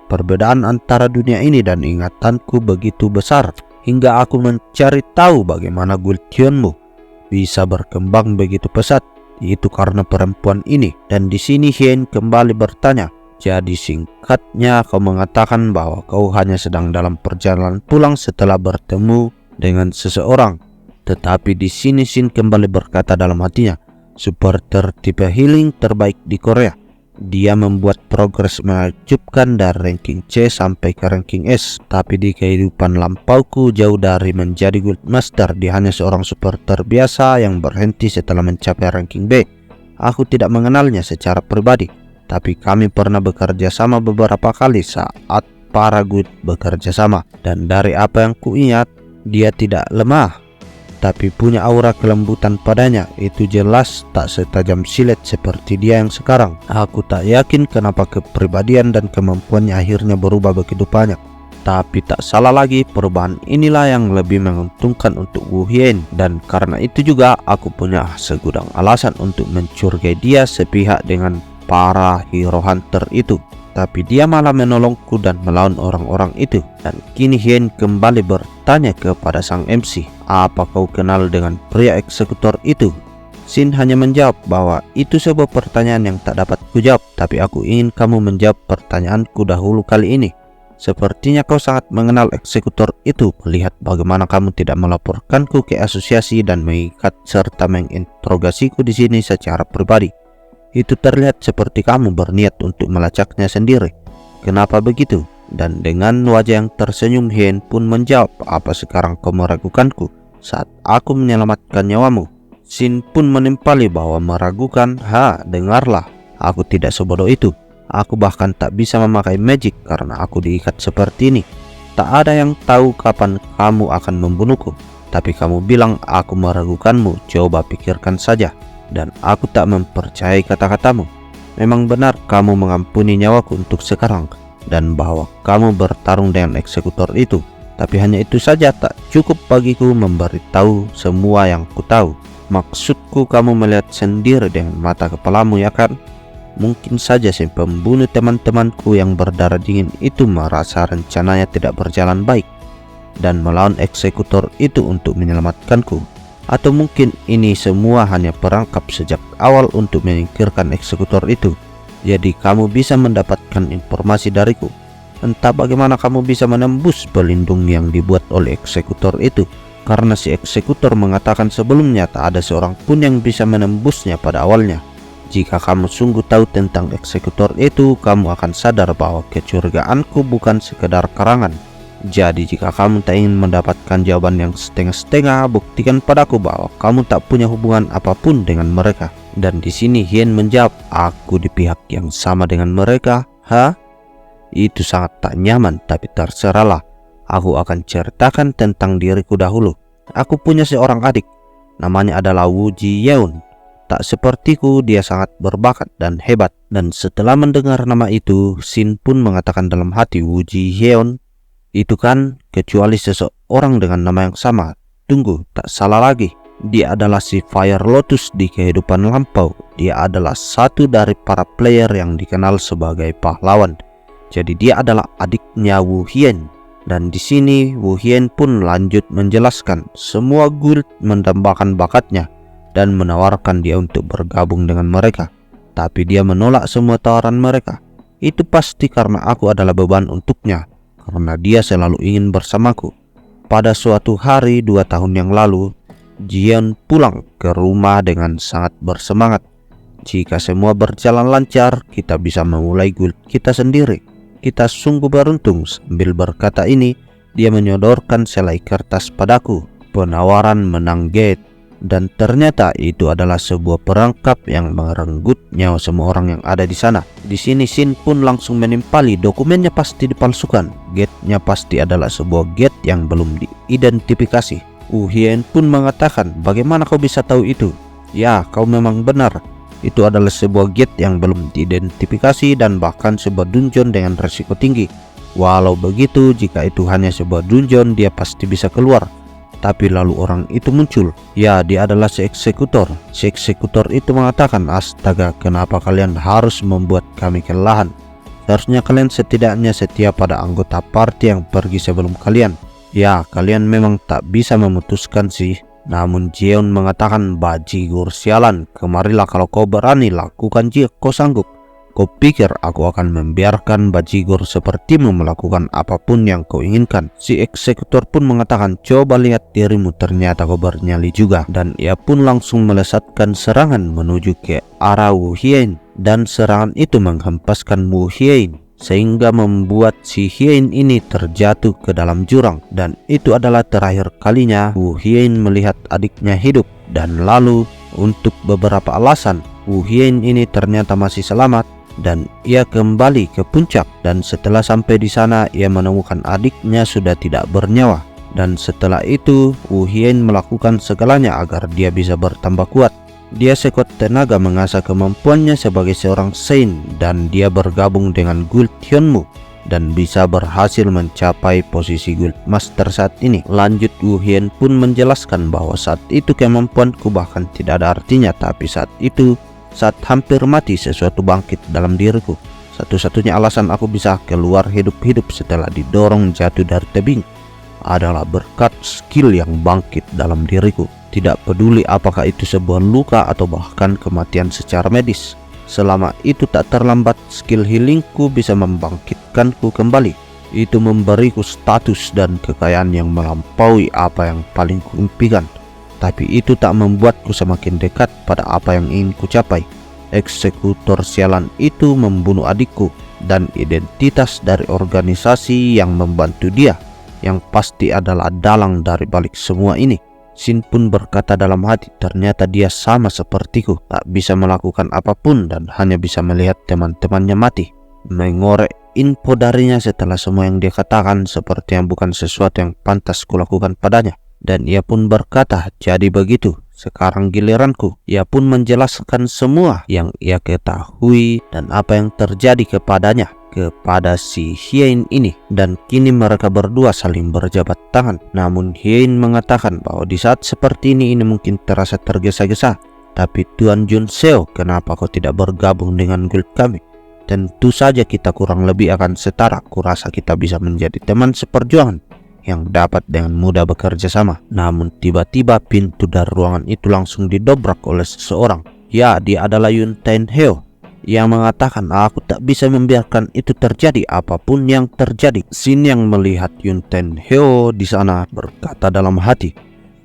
Perbedaan antara dunia ini dan ingatanku begitu besar hingga aku mencari tahu bagaimana guild Hyunmu bisa berkembang begitu pesat. Itu karena perempuan ini. Dan di sini Hien kembali bertanya, jadi singkatnya kau mengatakan bahwa kau hanya sedang dalam perjalanan pulang setelah bertemu dengan seseorang. Tetapi di sini Shin kembali berkata dalam hatinya, supporter tipe healing terbaik di Korea. Dia membuat progres menakjubkan dari ranking C sampai ke ranking S. Tapi di kehidupan lampauku, jauh dari menjadi guild master, dia hanya seorang supporter biasa yang berhenti setelah mencapai ranking B. Aku tidak mengenalnya secara pribadi, tapi kami pernah bekerja sama beberapa kali saat para guild bekerja sama. Dan dari apa yang kuingat, dia tidak lemah, tapi punya aura kelembutan padanya. Itu jelas tak setajam silet seperti dia yang sekarang. Aku tak yakin kenapa kepribadian dan kemampuannya akhirnya berubah begitu banyak. Tapi tak salah lagi, perubahan inilah yang lebih menguntungkan untuk Wu Hien. Dan karena itu juga aku punya segudang alasan untuk mencurigai dia sepihak dengan para hero hunter itu. Tapi dia malah menolongku dan melawan orang-orang itu. Dan kini Hien kembali bertanya kepada sang MC, apa kau kenal dengan pria eksekutor itu? Shin hanya menjawab bahwa itu sebuah pertanyaan yang tak dapat kujawab. Tapi aku ingin kamu menjawab pertanyaanku dahulu kali ini. Sepertinya kau sangat mengenal eksekutor itu, melihat bagaimana kamu tidak melaporkanku ke asosiasi dan mengikat serta menginterogasiku di sini secara pribadi. Itu terlihat seperti kamu berniat untuk melacaknya sendiri. Kenapa begitu? Dan dengan wajah yang tersenyum, Hien pun menjawab, apa sekarang kau meragukanku saat aku menyelamatkan nyawamu? Shin pun menimpali bahwa meragukan, dengarlah, aku tidak sebodoh itu. Aku bahkan tak bisa memakai magic karena aku diikat seperti ini. Tak ada yang tahu kapan kamu akan membunuhku. Tapi kamu bilang aku meragukanmu, coba pikirkan saja. Dan aku tak mempercayai kata-katamu. Memang benar kamu mengampuni nyawaku untuk sekarang, dan bahwa kamu bertarung dengan eksekutor itu. Tapi hanya itu saja tak cukup bagiku memberitahu semua yang ku tahu. Maksudku kamu melihat sendiri dengan mata kepalamu, ya kan? Mungkin saja si pembunuh teman-temanku yang berdarah dingin itu merasa rencananya tidak berjalan baik dan melawan eksekutor itu untuk menyelamatkanku. Atau mungkin ini semua hanya perangkap sejak awal untuk menyingkirkan eksekutor itu. Jadi kamu bisa mendapatkan informasi dariku. Entah bagaimana kamu bisa menembus pelindung yang dibuat oleh eksekutor itu, karena si eksekutor mengatakan sebelumnya tak ada seorang pun yang bisa menembusnya pada awalnya. Jika kamu sungguh tahu tentang eksekutor itu, kamu akan sadar bahwa kecurigaanku bukan sekedar karangan. Jadi jika kamu tak ingin mendapatkan jawaban yang setengah-setengah, buktikan padaku bahwa kamu tak punya hubungan apapun dengan mereka. Dan di sini Hien menjawab, aku di pihak yang sama dengan mereka. Itu sangat tak nyaman, tapi terserahlah. Aku akan ceritakan tentang diriku dahulu. Aku punya seorang adik, namanya adalah Wu Ji Yeon. Tak sepertiku, dia sangat berbakat dan hebat. Dan setelah mendengar nama itu, Shin pun mengatakan dalam hati, Wu Ji Yeon itu kan kecuali seseorang dengan nama yang sama. Tunggu, tak salah lagi. Dia adalah si Fire Lotus di kehidupan lampau. Dia adalah satu dari para player yang dikenal sebagai pahlawan. Jadi dia adalah adiknya Wu Hien. Dan di sini Wu Hien pun lanjut menjelaskan semua guild mendambakan bakatnya dan menawarkan dia untuk bergabung dengan mereka. Tapi dia menolak semua tawaran mereka. Itu pasti karena aku adalah beban untuknya, karena dia selalu ingin bersamaku. Pada suatu hari 2 tahun yang lalu, Jian pulang ke rumah dengan sangat bersemangat. Jika semua berjalan lancar, kita bisa memulai guild kita sendiri. Kita sungguh beruntung. Sambil berkata ini, dia menyodorkan selai kertas padaku. Penawaran menang gate. Dan ternyata itu adalah sebuah perangkap yang merenggut nyawa semua orang yang ada di sana. Di sini Shin pun langsung menimpali, dokumennya pasti dipalsukan. Gate-nya pasti adalah sebuah gate yang belum diidentifikasi. Wu Hien pun mengatakan, bagaimana kau bisa tahu itu? Ya, kau memang benar. Itu adalah sebuah gate yang belum diidentifikasi dan bahkan sebuah dungeon dengan resiko tinggi. Walau begitu, jika itu hanya sebuah dungeon, dia pasti bisa keluar. Tapi lalu orang itu muncul. Ya, dia adalah si eksekutor. Si eksekutor itu mengatakan, astaga, kenapa kalian harus membuat kami kelelahan? Seharusnya kalian setidaknya setia pada anggota party yang pergi sebelum kalian. Ya, kalian memang tak bisa memutuskan sih. Namun Jeon mengatakan, bajigur sialan, kemarilah kalau kau berani lakukan jika kau sanggup. Kau pikir aku akan membiarkan bajigur sepertimu melakukan apapun yang kau inginkan? Si eksekutor pun mengatakan, coba lihat dirimu, ternyata kau bernyali juga. Dan ia pun langsung melesatkan serangan menuju ke arah Wu Hien. Dan serangan itu menghempaskan Wu Hien, sehingga membuat si Hien ini terjatuh ke dalam jurang. Dan itu adalah terakhir kalinya Wu Hien melihat adiknya hidup. Dan lalu untuk beberapa alasan Wu Hien ini ternyata masih selamat, dan ia kembali ke puncak. Dan setelah sampai di sana, ia menemukan adiknya sudah tidak bernyawa. Dan setelah itu Wu Hien melakukan segalanya agar dia bisa bertambah kuat. Dia sekuat tenaga mengasah kemampuannya sebagai seorang Saint, dan dia bergabung dengan Guild Hyunmu dan bisa berhasil mencapai posisi Guild Master saat ini. Lanjut, Wu Hien pun menjelaskan bahwa saat itu kemampuanku bahkan tidak ada artinya, tapi saat hampir mati sesuatu bangkit dalam diriku. Satu-satunya alasan aku bisa keluar hidup-hidup setelah didorong jatuh dari tebing adalah berkat skill yang bangkit dalam diriku. Tidak peduli apakah itu sebuah luka atau bahkan kematian secara medis. Selama itu tak terlambat, skill healingku bisa membangkitkanku kembali. Itu memberiku status dan kekayaan yang melampaui apa yang paling kuimpikan. Tapi itu tak membuatku semakin dekat pada apa yang ingin ku capai. Eksekutor sialan itu membunuh adikku dan identitas dari organisasi yang membantu dia, yang pasti adalah dalang dari balik semua ini. Shin pun berkata dalam hati, ternyata dia sama sepertiku, tak bisa melakukan apapun dan hanya bisa melihat teman-temannya mati. Mengorek info darinya setelah semua yang dia katakan seperti yang bukan sesuatu yang pantas kulakukan padanya. Dan ia pun berkata, jadi begitu, sekarang giliranku. Ia pun menjelaskan semua yang ia ketahui dan apa yang terjadi kepadanya kepada si Hien ini. Dan kini mereka berdua saling berjabat tangan. Namun Hien mengatakan bahwa di saat seperti ini mungkin terasa tergesa-gesa. Tapi Tuan Jun Seo, kenapa kau tidak bergabung dengan guild kami? Tentu saja kita kurang lebih akan setara. Kurasa kita bisa menjadi teman seperjuangan yang dapat dengan mudah bekerja sama. Namun tiba-tiba pintu dari ruangan itu langsung didobrak oleh seseorang. Ya, dia adalah Yun Ten Heo. Ia mengatakan, aku tak bisa membiarkan itu terjadi apapun yang terjadi. Shin yang melihat Yun Ten Heo di sana berkata dalam hati,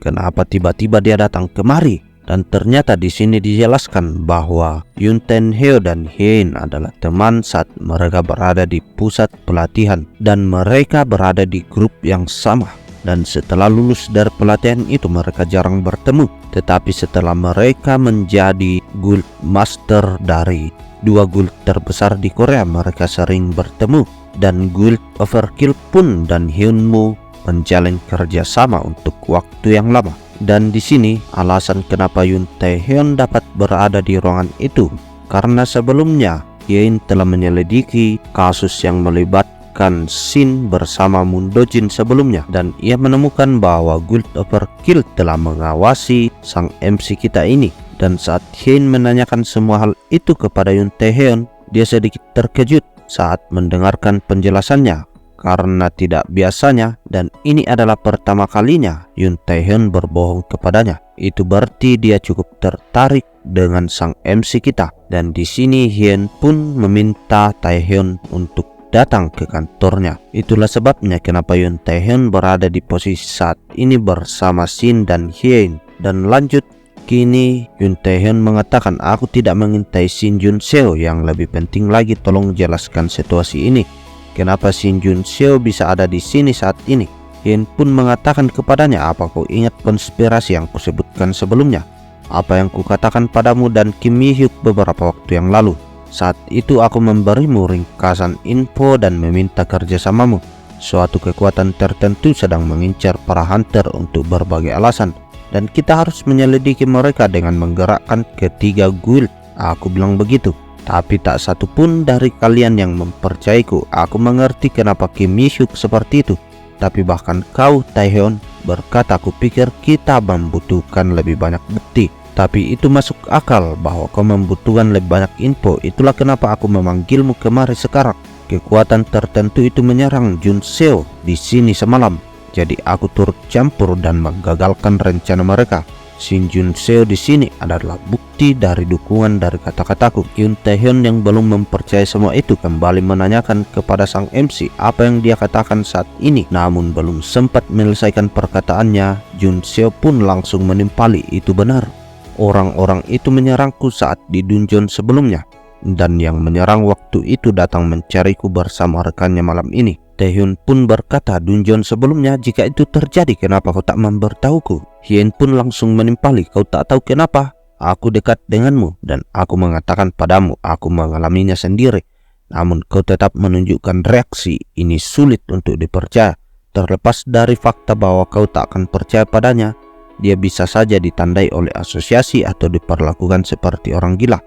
kenapa tiba-tiba dia datang kemari? Dan ternyata di sini dijelaskan bahwa Yun Ten Heo dan Hien adalah teman saat mereka berada di pusat pelatihan dan mereka berada di grup yang sama. Dan setelah lulus dari pelatihan itu mereka jarang bertemu. Tetapi setelah mereka menjadi guild master dari dua guild terbesar di Korea, mereka sering bertemu. Dan Guild Overkill pun dan Hyunmu menjalin kerjasama untuk waktu yang lama. Dan di sini alasan kenapa Yun Taehyun dapat berada di ruangan itu, karena sebelumnya Hien telah menyelidiki kasus yang melibatkan Shin bersama Moon Do-jin sebelumnya, dan ia menemukan bahwa Guild Overkill telah mengawasi sang MC kita ini. Dan saat Hien menanyakan semua hal itu kepada Yun Taehyun, dia sedikit terkejut saat mendengarkan penjelasannya. Karena tidak biasanya, dan ini adalah pertama kalinya Yun Taehyun berbohong kepadanya. Itu berarti dia cukup tertarik dengan sang MC kita. Dan di sini Hien pun meminta Taehyun untuk datang ke kantornya. Itulah sebabnya kenapa Yun Taehyun berada di posisi saat ini bersama Shin dan Hien. Dan lanjut, kini Yun Taehyun mengatakan, aku tidak mengintai Shin Jun Seo. Yang lebih penting lagi, tolong jelaskan situasi ini. Kenapa Shin Jun Seo bisa ada di sini saat ini? Hien pun mengatakan kepadanya, apa kau ingat konspirasi yang kusebutkan sebelumnya? Apa yang kukatakan padamu dan Kim Mi Hyuk beberapa waktu yang lalu? Saat itu aku memberimu ringkasan info dan meminta kerjasamamu. Suatu kekuatan tertentu sedang mengincar para hunter untuk berbagai alasan, dan kita harus menyelidiki mereka dengan menggerakkan ketiga guild. Aku bilang begitu. Tapi tak satu pun dari kalian yang mempercayaiku. Aku mengerti kenapa Kim Mi Hyuk seperti itu. Tapi bahkan kau, Taehyun, berkata, aku pikir kita membutuhkan lebih banyak bukti. Tapi itu masuk akal bahwa kau membutuhkan lebih banyak info. Itulah kenapa aku memanggilmu kemari sekarang. Kekuatan tertentu itu menyerang Jun Seo di sini semalam. Jadi aku turut campur dan menggagalkan rencana mereka. Shin Jun Seo di sini adalah bukti dari dukungan dari kata-kataku. Yoon Tae Hyun yang belum mempercayai semua itu kembali menanyakan kepada sang MC apa yang dia katakan saat ini. Namun belum sempat menyelesaikan perkataannya, Jun Seo pun langsung menimpali itu benar. Orang-orang itu menyerangku saat di dungeon sebelumnya, dan yang menyerang waktu itu datang mencariku bersama rekannya malam ini. Taehyun pun berkata, dungeon sebelumnya, jika itu terjadi kenapa kau tak memberitahuku? Hien pun langsung menimpali, kau tak tahu kenapa? Aku dekat denganmu dan aku mengatakan padamu aku mengalaminya sendiri. Namun kau tetap menunjukkan reaksi. Ini sulit untuk dipercaya. Terlepas dari fakta bahwa kau tak akan percaya padanya, dia bisa saja ditandai oleh asosiasi atau diperlakukan seperti orang gila.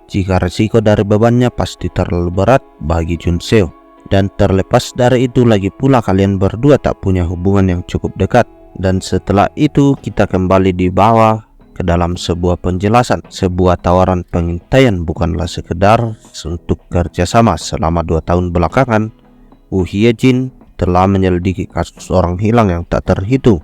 Jika resiko dari bebannya pasti terlalu berat bagi Jun Seo. Dan terlepas dari itu lagi pula kalian berdua tak punya hubungan yang cukup dekat. Dan setelah itu kita kembali dibawa ke dalam sebuah penjelasan. Sebuah tawaran pengintaian bukanlah sekedar untuk kerjasama. Selama 2 tahun belakangan, Woo Hye Jin telah menyelidiki kasus orang hilang yang tak terhitung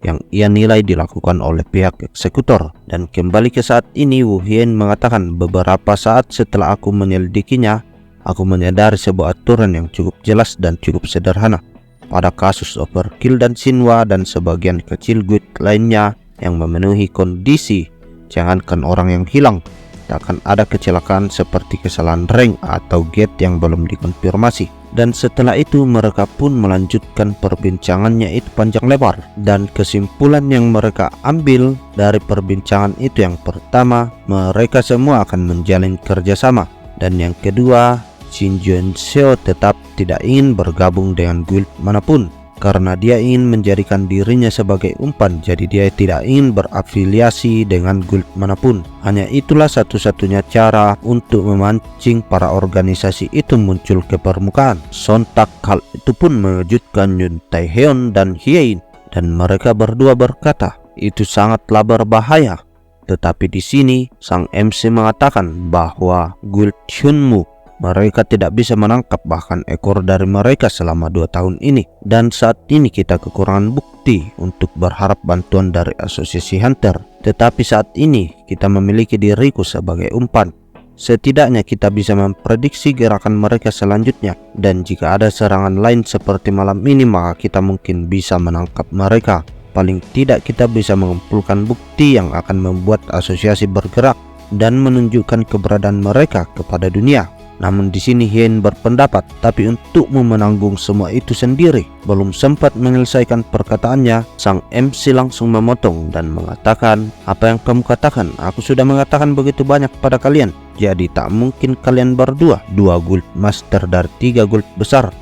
yang ia nilai dilakukan oleh pihak eksekutor. Dan kembali ke saat ini, Woo Hye mengatakan, beberapa saat setelah aku menyelidikinya, aku menyadari sebuah aturan yang cukup jelas dan cukup sederhana. Pada kasus overkill dan Shinhwa dan sebagian kecil guild lainnya yang memenuhi kondisi, jangankan orang yang hilang, tak akan ada kecelakaan seperti kesalahan rank atau gate yang belum dikonfirmasi. Dan setelah itu mereka pun melanjutkan perbincangannya itu panjang lebar. Dan kesimpulan yang mereka ambil dari perbincangan itu, yang pertama, mereka semua akan menjalin kerjasama. Dan yang kedua, Shin Jun Seo tetap tidak ingin bergabung dengan guild manapun karena dia ingin menjadikan dirinya sebagai umpan. Jadi dia tidak ingin berafiliasi dengan guild manapun. Hanya itulah satu-satunya cara untuk memancing para organisasi itu muncul ke permukaan. Sontak hal itu pun mengejutkan Yoon Tae Hyun dan Hye In, dan mereka berdua berkata itu sangatlah berbahaya. Tetapi di sini sang MC mengatakan bahwa guild Hyunmu mereka tidak bisa menangkap bahkan ekor dari mereka selama 2 tahun ini. Dan saat ini kita kekurangan bukti untuk berharap bantuan dari asosiasi Hunter. Tetapi saat ini kita memiliki diriku sebagai umpan. Setidaknya kita bisa memprediksi gerakan mereka selanjutnya. Dan jika ada serangan lain seperti malam ini, maka kita mungkin bisa menangkap mereka. Paling tidak kita bisa mengumpulkan bukti yang akan membuat asosiasi bergerak dan menunjukkan keberadaan mereka kepada dunia. Namun di sini Hien berpendapat, tapi untukmu menanggung semua itu sendiri. Belum sempat menyelesaikan perkataannya, sang MC langsung memotong dan mengatakan, apa yang kamu katakan? Aku sudah mengatakan begitu banyak pada kalian. Jadi tak mungkin kalian berdua, 2 guild master dari 3 guild besar,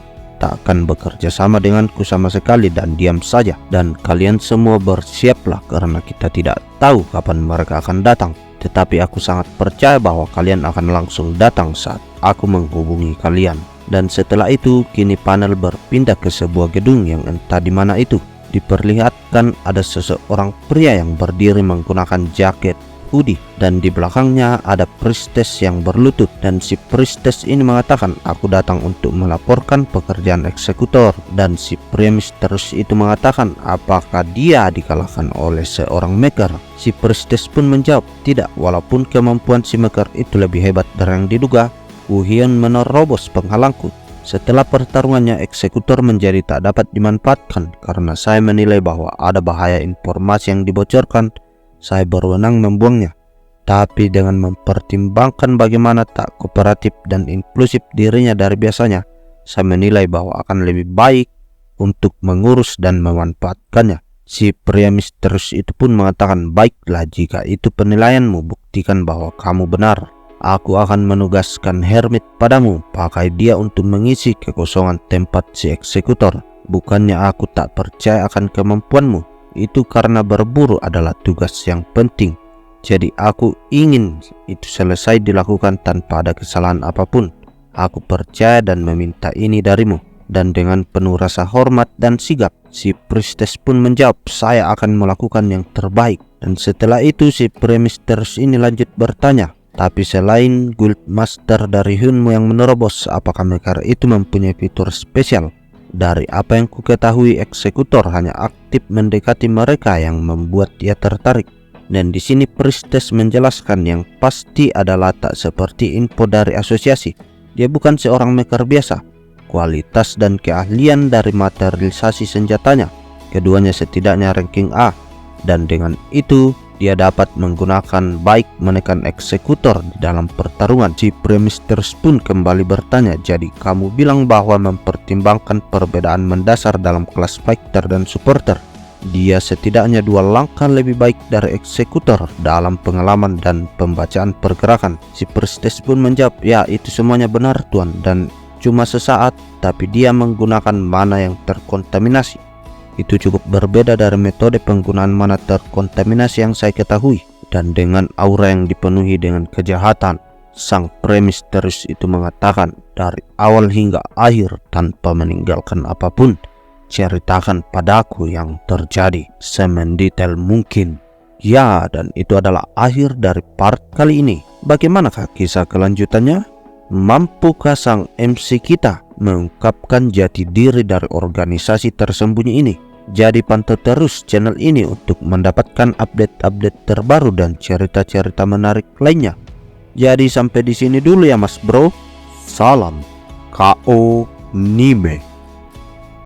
tak akan bekerja sama denganku sama sekali dan diam saja. Dan kalian semua bersiaplah karena kita tidak tahu kapan mereka akan datang. Tetapi aku sangat percaya bahwa kalian akan langsung datang saat aku menghubungi kalian. Dan setelah itu kini panel berpindah ke sebuah gedung yang entah di mana itu. Diperlihatkan ada seseorang pria yang berdiri menggunakan jaket hoodie, dan di belakangnya ada priestess yang berlutut. Dan si priestess ini mengatakan, aku datang untuk melaporkan pekerjaan eksekutor. Dan si pria misterius itu mengatakan, apakah dia dikalahkan oleh seorang maker? Si priestess pun menjawab, tidak, walaupun kemampuan si maker itu lebih hebat dari yang diduga, Woo Hyun menerobos penghalangku. Setelah pertarungannya, eksekutor menjadi tak dapat dimanfaatkan karena saya menilai bahwa ada bahaya informasi yang dibocorkan. Saya berwenang membuangnya. Tapi dengan mempertimbangkan bagaimana tak kooperatif dan inklusif dirinya dari biasanya, saya menilai bahwa akan lebih baik untuk mengurus dan memanfaatkannya. Si pria misterius itu pun mengatakan, baiklah jika itu penilaianmu, buktikan bahwa kamu benar. Aku akan menugaskan Hermit padamu, pakai dia untuk mengisi kekosongan tempat si eksekutor. Bukannya aku tak percaya akan kemampuanmu, itu karena berburu adalah tugas yang penting. Jadi aku ingin itu selesai dilakukan tanpa ada kesalahan apapun. Aku percaya dan meminta ini darimu. Dan dengan penuh rasa hormat dan sigap, si priestess pun menjawab, saya akan melakukan yang terbaik. Dan setelah itu si pria misterius ini lanjut bertanya, tapi selain guild master dari Hyunmu yang menerobos, apakah mereka itu mempunyai fitur spesial? Dari apa yang kuketahui, eksekutor hanya aktif mendekati mereka yang membuat ia tertarik. Dan di sini Priestess menjelaskan yang pasti adalah tak seperti info dari asosiasi. Dia bukan seorang maker biasa. Kualitas dan keahlian dari materialisasi senjatanya, keduanya setidaknya ranking A. Dan dengan itu dia dapat menggunakan baik menekan eksekutor di dalam pertarungan. Si Premisters pun kembali bertanya, jadi kamu bilang bahwa mempertimbangkan perbedaan mendasar dalam kelas fighter dan supporter, dia setidaknya 2 langkah lebih baik dari eksekutor dalam pengalaman dan pembacaan pergerakan. Si Priestess pun menjawab, ya itu semuanya benar tuan, dan cuma sesaat, tapi dia menggunakan mana yang terkontaminasi. Itu cukup berbeda dari metode penggunaan mana terkontaminasi yang saya ketahui. Dan dengan aura yang dipenuhi dengan kejahatan, sang Premisters itu mengatakan, dari awal hingga akhir tanpa meninggalkan apapun, ceritakan padaku yang terjadi semendetail mungkin. Ya, dan itu adalah akhir dari part kali ini. Bagaimanakah kisah kelanjutannya? Mampukah sang MC kita mengungkapkan jati diri dari organisasi tersembunyi ini? Jadi pantau terus channel ini untuk mendapatkan update-update terbaru dan cerita-cerita menarik lainnya. Jadi sampai di sini dulu ya Mas Bro. Salam KO Nime.